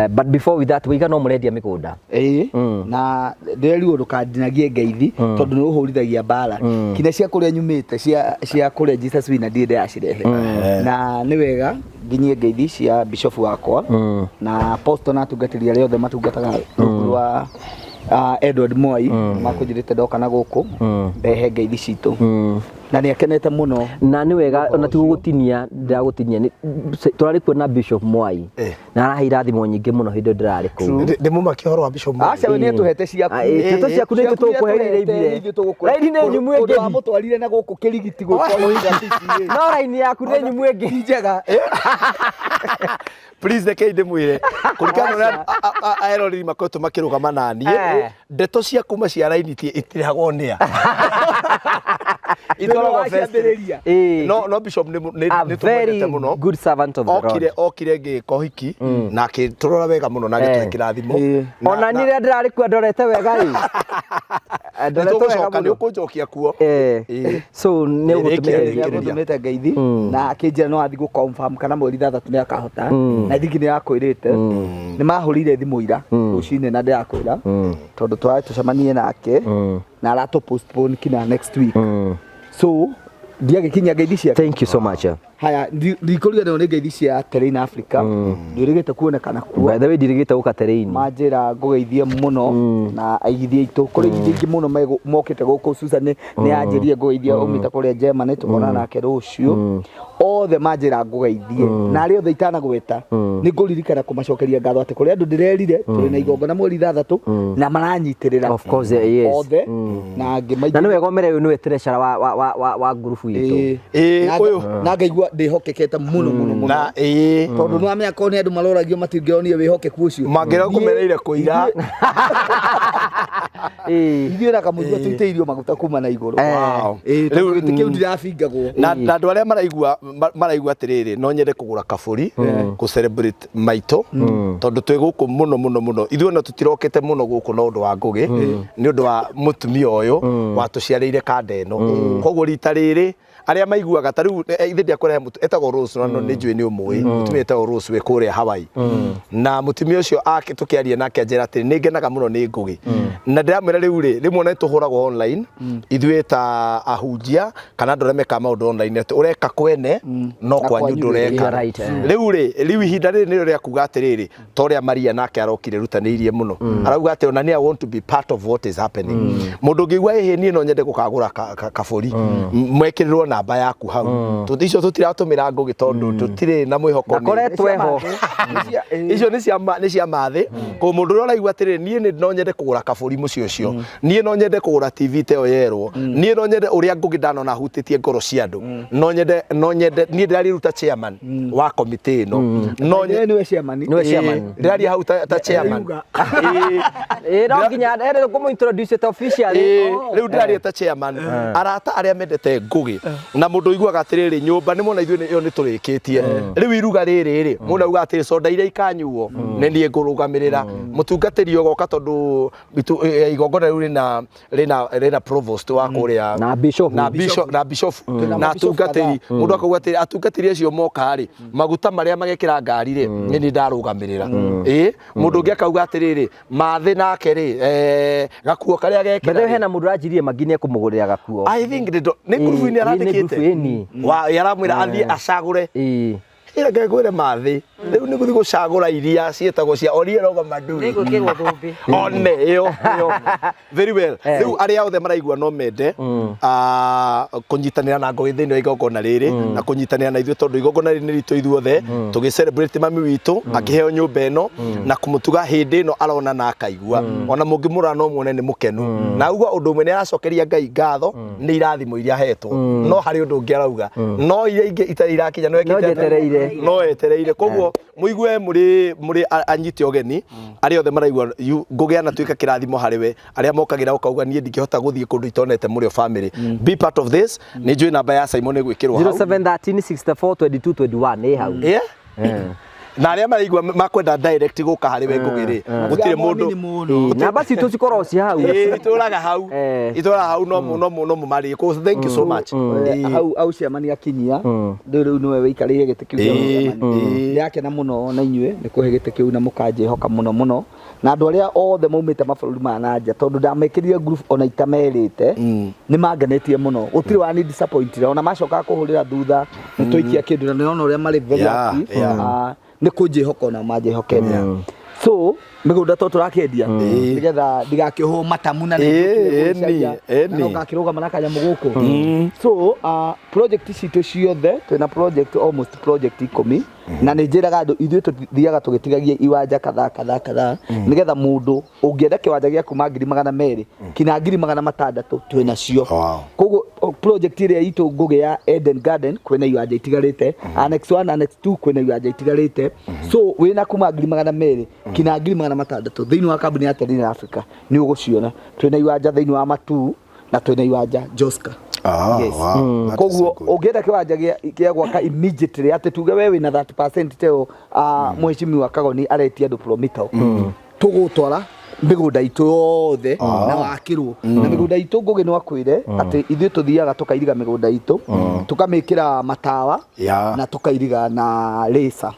but before with that wiga no murendia migunda na nderi undu kandinagie ngeithi tondu ni uhurithagia bara kine cia kuria nyumite cia kuria Jesus wina ndinde acirehe na ni wega nginyie ngeithi cia bishop wakwa na apostle na tungatiria ria othe matungataga rwa Edward Moi makujirite ndoka na guku behe ngeithi citu na ni akenete muno na ni wega ona tigugutinia ndagutinia turari kuona Bishop Moi na arahe irathimo nyingi muno hindo ndirari ku ndimu makihoro wa Bishop Moi acha we ni tuhete ciaku teto ciaku ni tukuherire ibire raini ni nyumu engi mutwarire na guku kirigiti guku no raini yaku ni nyumu engi njega please the kid mwire kurikana na aerori makoto makirugama nani ndeto cia kuma cia raini itiragwo nia no Bishop ni tumwendete muno good servant of the Lord okire ngiko hiki na akiturora wega muno na agitwekira thimo ona ni ria ndirari ku ndorete wega ri ndorete wega muno ni ukunjokia kuo so ni ugutumite ngeithi na akinjira no athi gu confirm kana mweri 3 ni akahota na thigi ni yakwirite ni mahurire thimu ira ucine na ndirakwira tondu twari tucemanie nake na arato postpone kina next week so ndiagikinya ngeithi cia thank you so much haya ndikuriga no ngeithi cia Rain Africa ndirigite kuonekana kuo by the way ndirigite uka Rain manjira ngugeithie muno na aigithie itu kuri ingi muno mokite guku Susan ni anjirie ngugeithia umita kuri Germany tukona nake rucio othe manjira ngugeithie na ari othe itana gweta ni nguririkana kumacokeria ngatho ati kuri andu ndirerire turi na igongona mweri 3 na maranyitirira of course yes othe na ngimaithia na ni wega mere ni treasure wa group yitu uyu na ngaigua ndihokekete muno na tondu no amya kone andu maloragio matingionio wihokeku ucio mangira kumereire kuira ithio na kamugua tuiteirio maguta kuma na iguru riu tikiu ndirabingagwo na andu aria maraigua atiriri no nyende kugura kaburi ku celebrate maito tondu twi guku muno ithio na tutirokete muno guku no undu wa ngugi ni undu wa mutumia uyu watuciarire kanda ino koguo rita riri aria maiguaga ta riu ithe ndia kurehe mutu etagwo Rose no ni njui ni umui mutumia etagwo Rose we kuria Hawaii na mutumia ucio tukiaria nake anjira ati ni ngenaga muno ni ngugi na ndiramwira riu ri rimwe na tuhuragwo online ithwe ta ahunjia kana andu aria meka maundu online ati ureka kwene no kwanyu ndureka riu ihinda riri ni ria kuga atiriri toria Maria nake arokire rutaniirie muno arauga ati ona ni I want to be part of what is happening mundu ngigwa ni no nyende gukagura kaburi mwekirirwo namba yaku hau tuticio tutiratumira ngugi tondu tutire na mwihoko ni koretweho icio ni cia mathi ko mundu ura igwa atire nie ni no nyende kugura kaburi mucio cio nie no nyende kugura TV teo yerwo nie no nyende uria ngugi ndanona hutitie ngoro cia andu no nyende nie ndirari ruta chairman wa committee ino no nyende niwe chairman ndirari hau ta chairman no nginya kumu introduce it officially riu ndirari ta chairman arata aria mendete ngugi na mundu iguaga atiriri nyumba nimona ithuĩ yo niturikitie riu iruga riri mundu auga atiri soda iria ikanyuo ne nie ngurugamirira mutungatiri ogoka tondu igongona riu rina provost wa kuria na bishop na atungatiri mundu akauga atiri atungatiri acio moka ri maguta maria magekira ngari ri ni ndarugamirira mundu ungi akauga atiriri mathi nake ri gakuo karia gekira bethe hena mundu ajirie magine kumugurira gakuo I think ni group ni arandikite wa yaramwira athie acagure ira ngegwire mathi riu ni guthi gucagura iria cietagwo cia Oriero Maduri Nigukirwo thumbi one yo very well riu aria othe maraigua no mende kunyitanira na ngogi thini wa igongona riri na kunyitanira na ithuĩ tondu igongona riri ni ritu ithuothe tugi celebrate mami witu akiheo nyumba ino na kumutuga hindi ino arona na akaigua ona mungimura no muone ni mukenu na ugwa undu umwe ni aracokeria Ngai ngatho ni irathimo iria hetwo no hari undu ungi arauga no iria ingi itari irakinya no ekite no etereire koguo muigue muri anyite ogeni ari othe maraigua ngugia na tuika kirathimo hariwe aria mokagira ukauga nie ndingihota guthie kundu itonete muri family be part of this ni njui namba ya Simon gwikirwo hau 0713642221 hau na aria maraigua makwenda direct guka hariwe ngugiri gutire mundu namba citu cikoro ci hau ituraga hau no mumari ko thank you so much au ciamani akinyia riu niwe wikarire gite kiu yake na muno na inyue ni kuhe gite kiu na mukaje hoka muno na andu aria othe maumite mabũrũri ma nanja tondu ndamekirire group ona itamerite ni manganetie muno gutiri wa ni disappointed ona macoka kuhurira thutha ni tuikia kindu na niona uria mari very active ni kunjihoka na manjihokenia so migunda to turakendia nigetha ndigakiho matamu na ni ngakiruga manaka nya muguku so project citu ciothe twina project almost project 10 na njiraga andu ithuĩ tuthiaga tugitigagia iwanja kadha nigetha mundu ungienda kiwanja gĩa kuma 200 kina 600 twina cio koguo project iria itu ngugi ya Eden Garden kwina iwanja itigarite annex 1 annex 2 kwina iwanja itigarite so wina kuma 200 kina 600 thiini wa kambuni ya Terrain Africa ni uguciona twina iwanja thiini wa Matu na twina iwanja Joska yes koguo ungienda kiwanja gĩa gwaka immediately ati tuge wewe wina 30% teo mheshimiwa Kagoni aretia andu Promito tugutwara migunda itu yothe na wakirwo na migunda itu ngugi no akwire ati ithuĩ tuthiaga tukairiga migunda itu tukamikira matawa na tukairiga na laser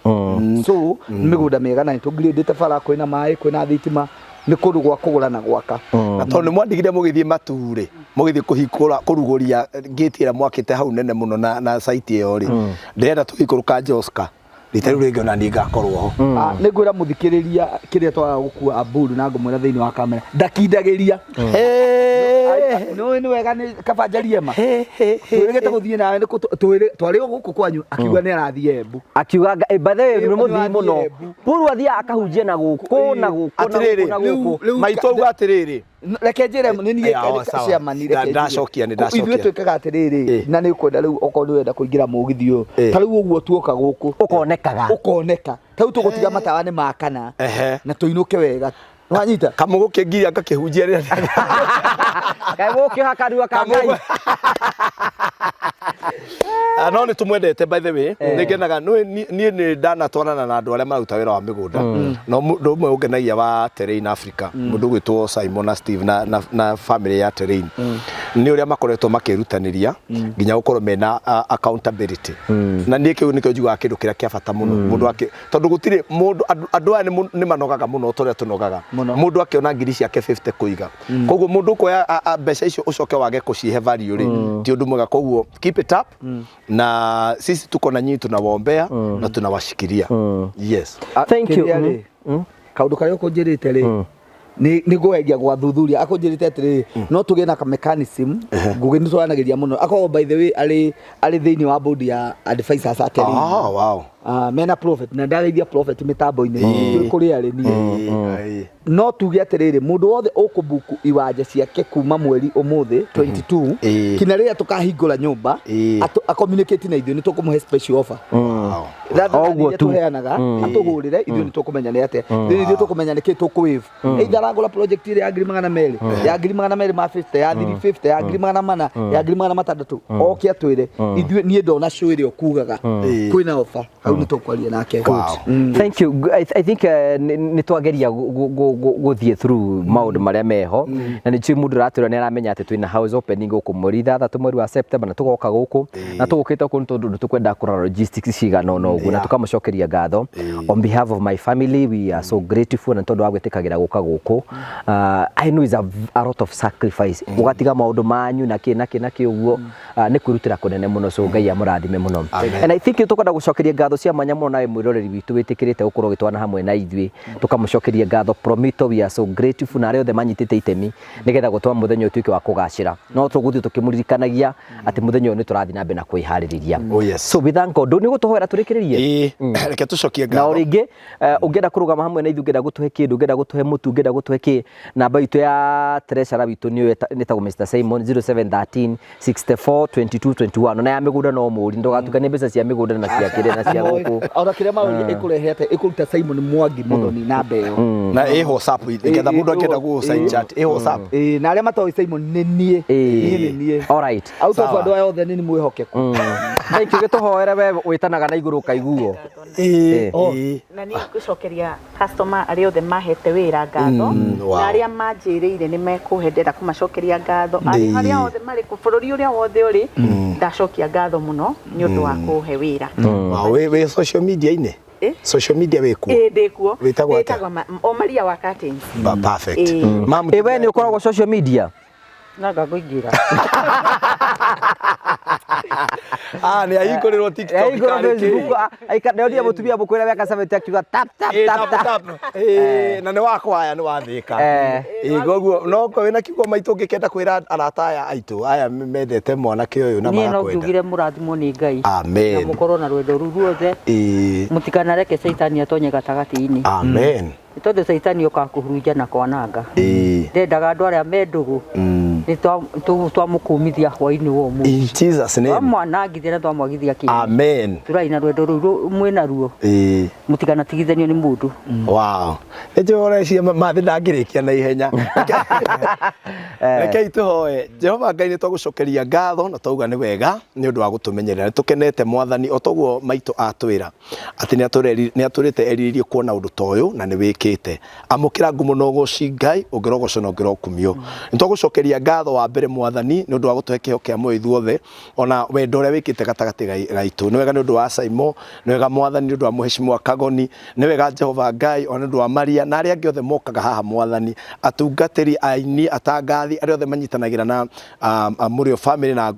so migunda mega na tugridite bara kwina mai kwina thitima ni kundu gwa kugura na gwaka na tondu mwandigire mugithie Mature mugithie kuhikura kuruguria gate ira mwakite hau nene muno na site iyo ri ndirenda tuhikuruka Joska ritaru ringi ona ni ngakorwo ho ni ngwira muthikiriria kiria twa gukua Aburu na ngumwira thiini wa kamera ndakindagiria no ni wega ni kabanjarie ma twirigete guthie nawe ni twari guku kwanyu akiuga ni arathie Embu akiuga bathe ni muthii muno Buru athia akahunjia na guku na guku maito uga atiriri reke njire ni nie cia manire ndacokia ithuĩ twikaga atiriri na ni kwenda riu okorwo wenda kuingira mugithio ta riu uguo tuoka guku ukoneka tau tugutiga matawa ni makana na tuinuke wega nwanyita kamugo kingiria ngakihunjia rira kamugo kihakarua kangai no ni tumwendete by the way nigenaga nie ni ndana twarana na andu aria maruta wira wa migunda no ndu umwe ungenagia wa Terrain Africa mundu gwitwo Simon na Steve na family ya Terrain ni uria makoretwo makirutaniria nginya gukorwo mena accountability na nie kiu nikio njuga kindu kiria kia bata muno mundu ake tondu gutire mundu andu aya ni manogaga muno toria tunogaga mundu akiona ngiri ciake 50 kuiga koguo mundu koya mbeca icio ucoke wage kucihe value ri ti undu mwega koguo keep it up na sisi tuko na nyinyi tunawaombea na tunawashikilia yes thank you kaundu kario kunjirite ri ni ngwegia gwa thuthuria akunjirite atiri no tugie na mechanism ngugi ni twanagiria muno akwa by the way ari thiini wa board ya advisors ateri wow mena prophet na ndageithia prophet mitambo-ini kuri ari ni no tuge atiriri mundu wothe ukubuku iwanja ciake kuma mweri umuthi 22 kina riria tukahingura nyumba a communicate na ithuĩ ni tukumuhe special offer oguo tu tuheanaga atuhurire ithuĩ ni tukumenya ni atia ithuĩ tukumenya ni ki tukwave either agura project ile ya 200 ya 200 ma 50 ya 350 ya 400 ya 600 oke atwire ithuĩ ni ndona show ile okugaga kwina offer hau ni tukwaria nake. Thank you. I think ni twageria guthie through maundu maria meho na ni chimu ndiratura ni aramenya ati twina house opening guku mweri 3 mweri wa September na tugoka guku na tugukite ku tondu tukwenda kura logistics cigana no uguo na tukamucokeria ngatho on behalf of my family. We are so grateful na tondu wa gwitikagira guka guku. I know is a lot of sacrifice ugatiga maundu manyu na ki uguo ni kwirutira kunene muno so Ngai amurathime muno. And I think tukwenda gucokeria ngatho cia manya muno nawe mwiroreri witu witikirite gukorwo gitwana hamwe na ithui tukamucokeria ngatho. Promito we are so grateful na riothe manyitite itemi nigetha gutwa muthenya utuike wa kugacira no tuguthie tukimuririkanagia ati muthenya ni turathi na mbere na kwihariria. So we thank God ni gutuhoera turikiririe reke tucokie ngatho na oringi ungienda kurugama hamwe na ithui ungienda gutuhe kindu ungienda gutuhe mutu ungienda gutuhe ki namba itu ya treasurer witu ni tago Mr Simon 0713 64 22 21 na ya migunda no muri ndogatukanie mbeca cia migunda na cia kire na cia guku ora kire mauri ikurehete ikuruta Simon Mwangi muthoni na mbeo na WhatsApp igetha mundu akienda gu sign chat WhatsApp na aria matoĩ Simon ni nie all right out of andũ othe ni mwihokeku thank you gituhoere we witanaga na iguru kaiguo na ni ngucokeria customer aria othe mahete wira ngatho na aria manjiriire ni mekuhendera kumacokeria ngatho aria othe mari ku bururi uria wothe uri ndacokia ngatho muno ni undu wa kuhe wira we social media ine social media wekuo ndikuo witagwa Maria wa Curtains. Perfect mam we ni ukoragwo social media naga kuingira ni ahingũrĩrwo TikTok ahingũrĩrwo Facebook aikandeonia mutumia mukwira weka savete akiuga tap na nĩ wakwaya nĩ wathĩka goguo no ko wĩna kiugo maitũ ngĩkenda kwĩra arata aya aitũ aya mendete mwanake ũyũ na marakwenda niĩ no ngugire mũrathimwo nĩ Ngai amen na mũkorwo na rwendo ruru ruothe mũtikanareke Saitani atonye gatagati-inĩ amen tondũ Saitani okaga kũhurunja na kwananga ndendaga andũ arĩa me ndũgũ nĩ twamũkũmithia hwainĩ wa ũmũthĩ in Jesus name twamwanangithia na twamwagithia kĩĩ amen turai na rwendo rũu mwĩna ruo mũtikanatigithanio nĩ mũndũ wow nĩnjũreciria mathĩ ndangĩrĩkia na ihenya rekei tũhoe Jehova Ngai nĩ twagũcokeria ngatho na twauga nĩ wega nĩ ũndũ wa gũtũmenyerera nĩtũkenete Mwathani o toguo maitũ atwĩra atĩ nĩ atũrĩte erirĩrie kuona ũndũ ta ũyũ na nĩ wĩkĩte amũkĩra ngumo no gũci Ngai ũngĩrogoco na ũngĩrokumio nĩ twagũcokeria ngatho wa mbere Mwathani nĩ ũndũ wa gũtũhe kĩheo kĩa muoyo ithuothe ona wendo ũrĩa wĩkĩte gatagatĩ gaitũ nĩ wega nĩ ũndũ wa Simon nĩ wega Mwathani nĩ ũndũ wa Mheshimiwa Kagoni nĩ wega Jehova Ngai ona nĩ ũndũ wa Maria na arĩa angĩ othe mokaga haha Mwathani atungatĩri aini atangathi arĩa othe manyitanagĩra na Mũrĩo family na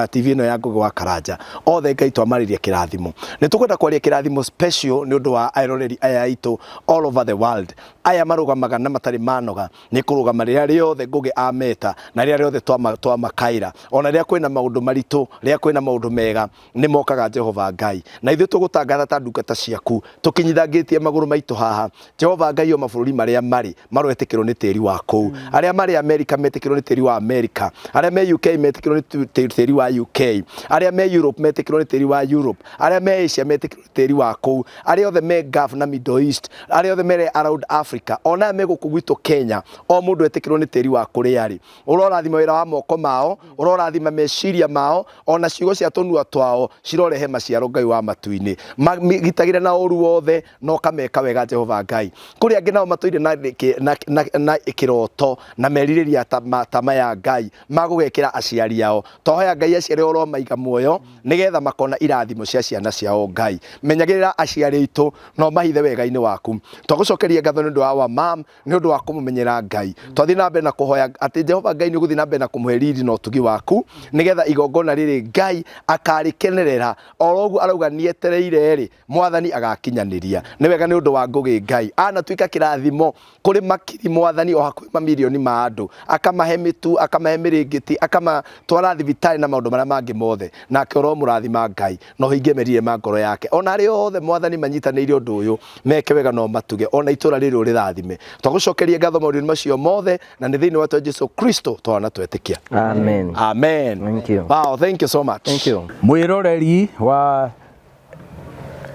TV ĩno ya Ngũgĩ wa Karanja othe Ngai twamarĩria kĩrathimo nĩ tũkwenda kwaria kĩrathimo special nĩ ũndũ wa airoreri aya aitũ all over the world aya marugamaga na matarĩ manoga nĩ kũrũgama rĩrĩa rĩothe Ngũgĩ ameta na rĩrĩa rĩothe twamakaira ona rĩrĩa kwĩna maũndũ maritũ rĩrĩa kwĩna maũndũ mega nĩ mokaga Jehova Ngai na ithuĩ tũgũtangatha ta ndungata ciaku tũkinyithangĩtie magũrũ maitũ haha Jehova Ngai o mabũrũri marĩa marĩ maroetĩkĩrwo nĩ tĩri wa kũu arĩa marĩ America metĩkĩrwo nĩ tĩri wa America arĩa me UK metĩkĩrwo nĩ tĩri wa UK arĩa me Europe metĩkĩrwo nĩ tĩri wa Europe arĩa me Asia metĩkĩrwo nĩ tĩri wa kũu arĩa othe me Gulf na Middle East arĩa othe me around Africa ona me gũkũ gwitũ Kenya o mũndũ etĩkĩrwo nĩ tĩri wa kũrĩa arĩ ũrorathima wĩra wa moko mao ũrorathima meciria mao ona ciugo cia tũnua twao cirorehe maciaro Ngai wa matu-inĩ magitagĩre na ũru wothe no kameka wega Jehova Ngai kũrĩa angĩ nao matũire na kĩroto na merirĩria tama ya Ngai magũgekĩra aciari ao twahoya Ngai aciari oro maiga muoyo nĩgetha makona irathimo cia ciana ciao Ngai menyagĩrĩra aciari aitũ no mahithe wega-inĩ waku twagũcokeria ngatho nĩ ũndũ wa mam nĩ ũndũ wa kũmũmenyera Ngai twathi na mbere na kũhoya atĩ Jehova Ngai nĩ ũgũthiĩ na mbere na kũmũhe riri na ũtugi waku nĩgetha igongona rĩrĩ Ngai akarĩkenerera oroguo arauga nietereire Mwathani agakinyanĩria. Nĩ wega nĩ ũndũ wa Ngũgĩ Ngai anatuĩka kĩrathimo kũrĩ makiri Mwathani o hakuhĩ mamirioni ma andũ, akamahe mĩtu, akamahe mĩrĩngĩti, akamatwara thibitarĩ na maũndũ marĩa mangĩ mothe, nake oro mũrathima Ngai no hingie merire ma ngoro yake. Ona arĩ othe Mwathani manyitanĩire ũndũ ũyũ meke wega no matuge ona itũra rĩrĩ rĩrathime. Twagũcokeria ngatho maũndũ-inĩ macio mothe na nĩ thĩinĩ wa Jesũ Kristo twana twetĩkia. Amen. Amen. Thank you. Wow, thank you so much. Thank you. Mwĩroreri wa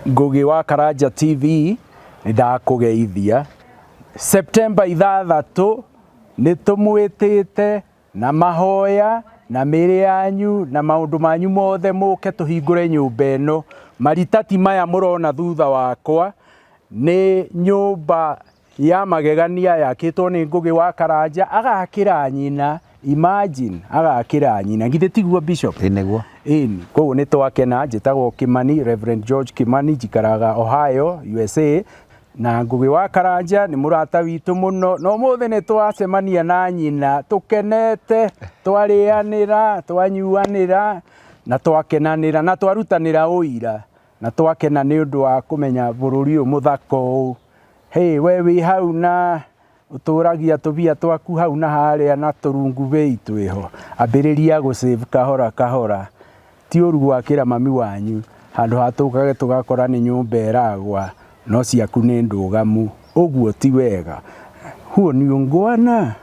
Ngũgĩ wa Karanja TV nĩndakũgeithia. September 6 nĩtũmwĩtĩte na mahoya na mĩrĩ yanyu na maũndũ manyu mothe mũke tũhingũre nyũmba ĩno. Maritati maya mũrona thutha wakwa nĩ nyũmba ya magegania yakĩtwo nĩ Ngũgĩ wa Karanja, agakĩra nyina. Imagine agakĩra nyina, githĩ tiguo Bishop? Nĩguo. Ĩni, koguo nĩ twakena. Njĩtagwo Kimani, Reverend George Kimani, njikaraga Ohio, USA, na Ngũgĩ wa Karanja nĩ mũrata witũ mũno. No mũthĩ nĩ twacemania na nyina, tũkenete, twarĩanĩra, twanyuanĩra na twakenanĩra na twarutanĩra ũira na twakena nĩ ũndũ wa kũmenya bũrũri ũyũ mũthaka ũũ. Hey, we wĩ hau na ũtũragia tũbia twaku hau na harĩa na tũrungu bei twĩho, ambĩrĩria gũsave kahora kahora. Ti ũru gwakĩra mami wanyu handũ hatũkage tũgakora nĩ nyũmba ĩragwa no ciaku nĩ ndũgamu, ũguo ti wega. Huo nĩ ungwana.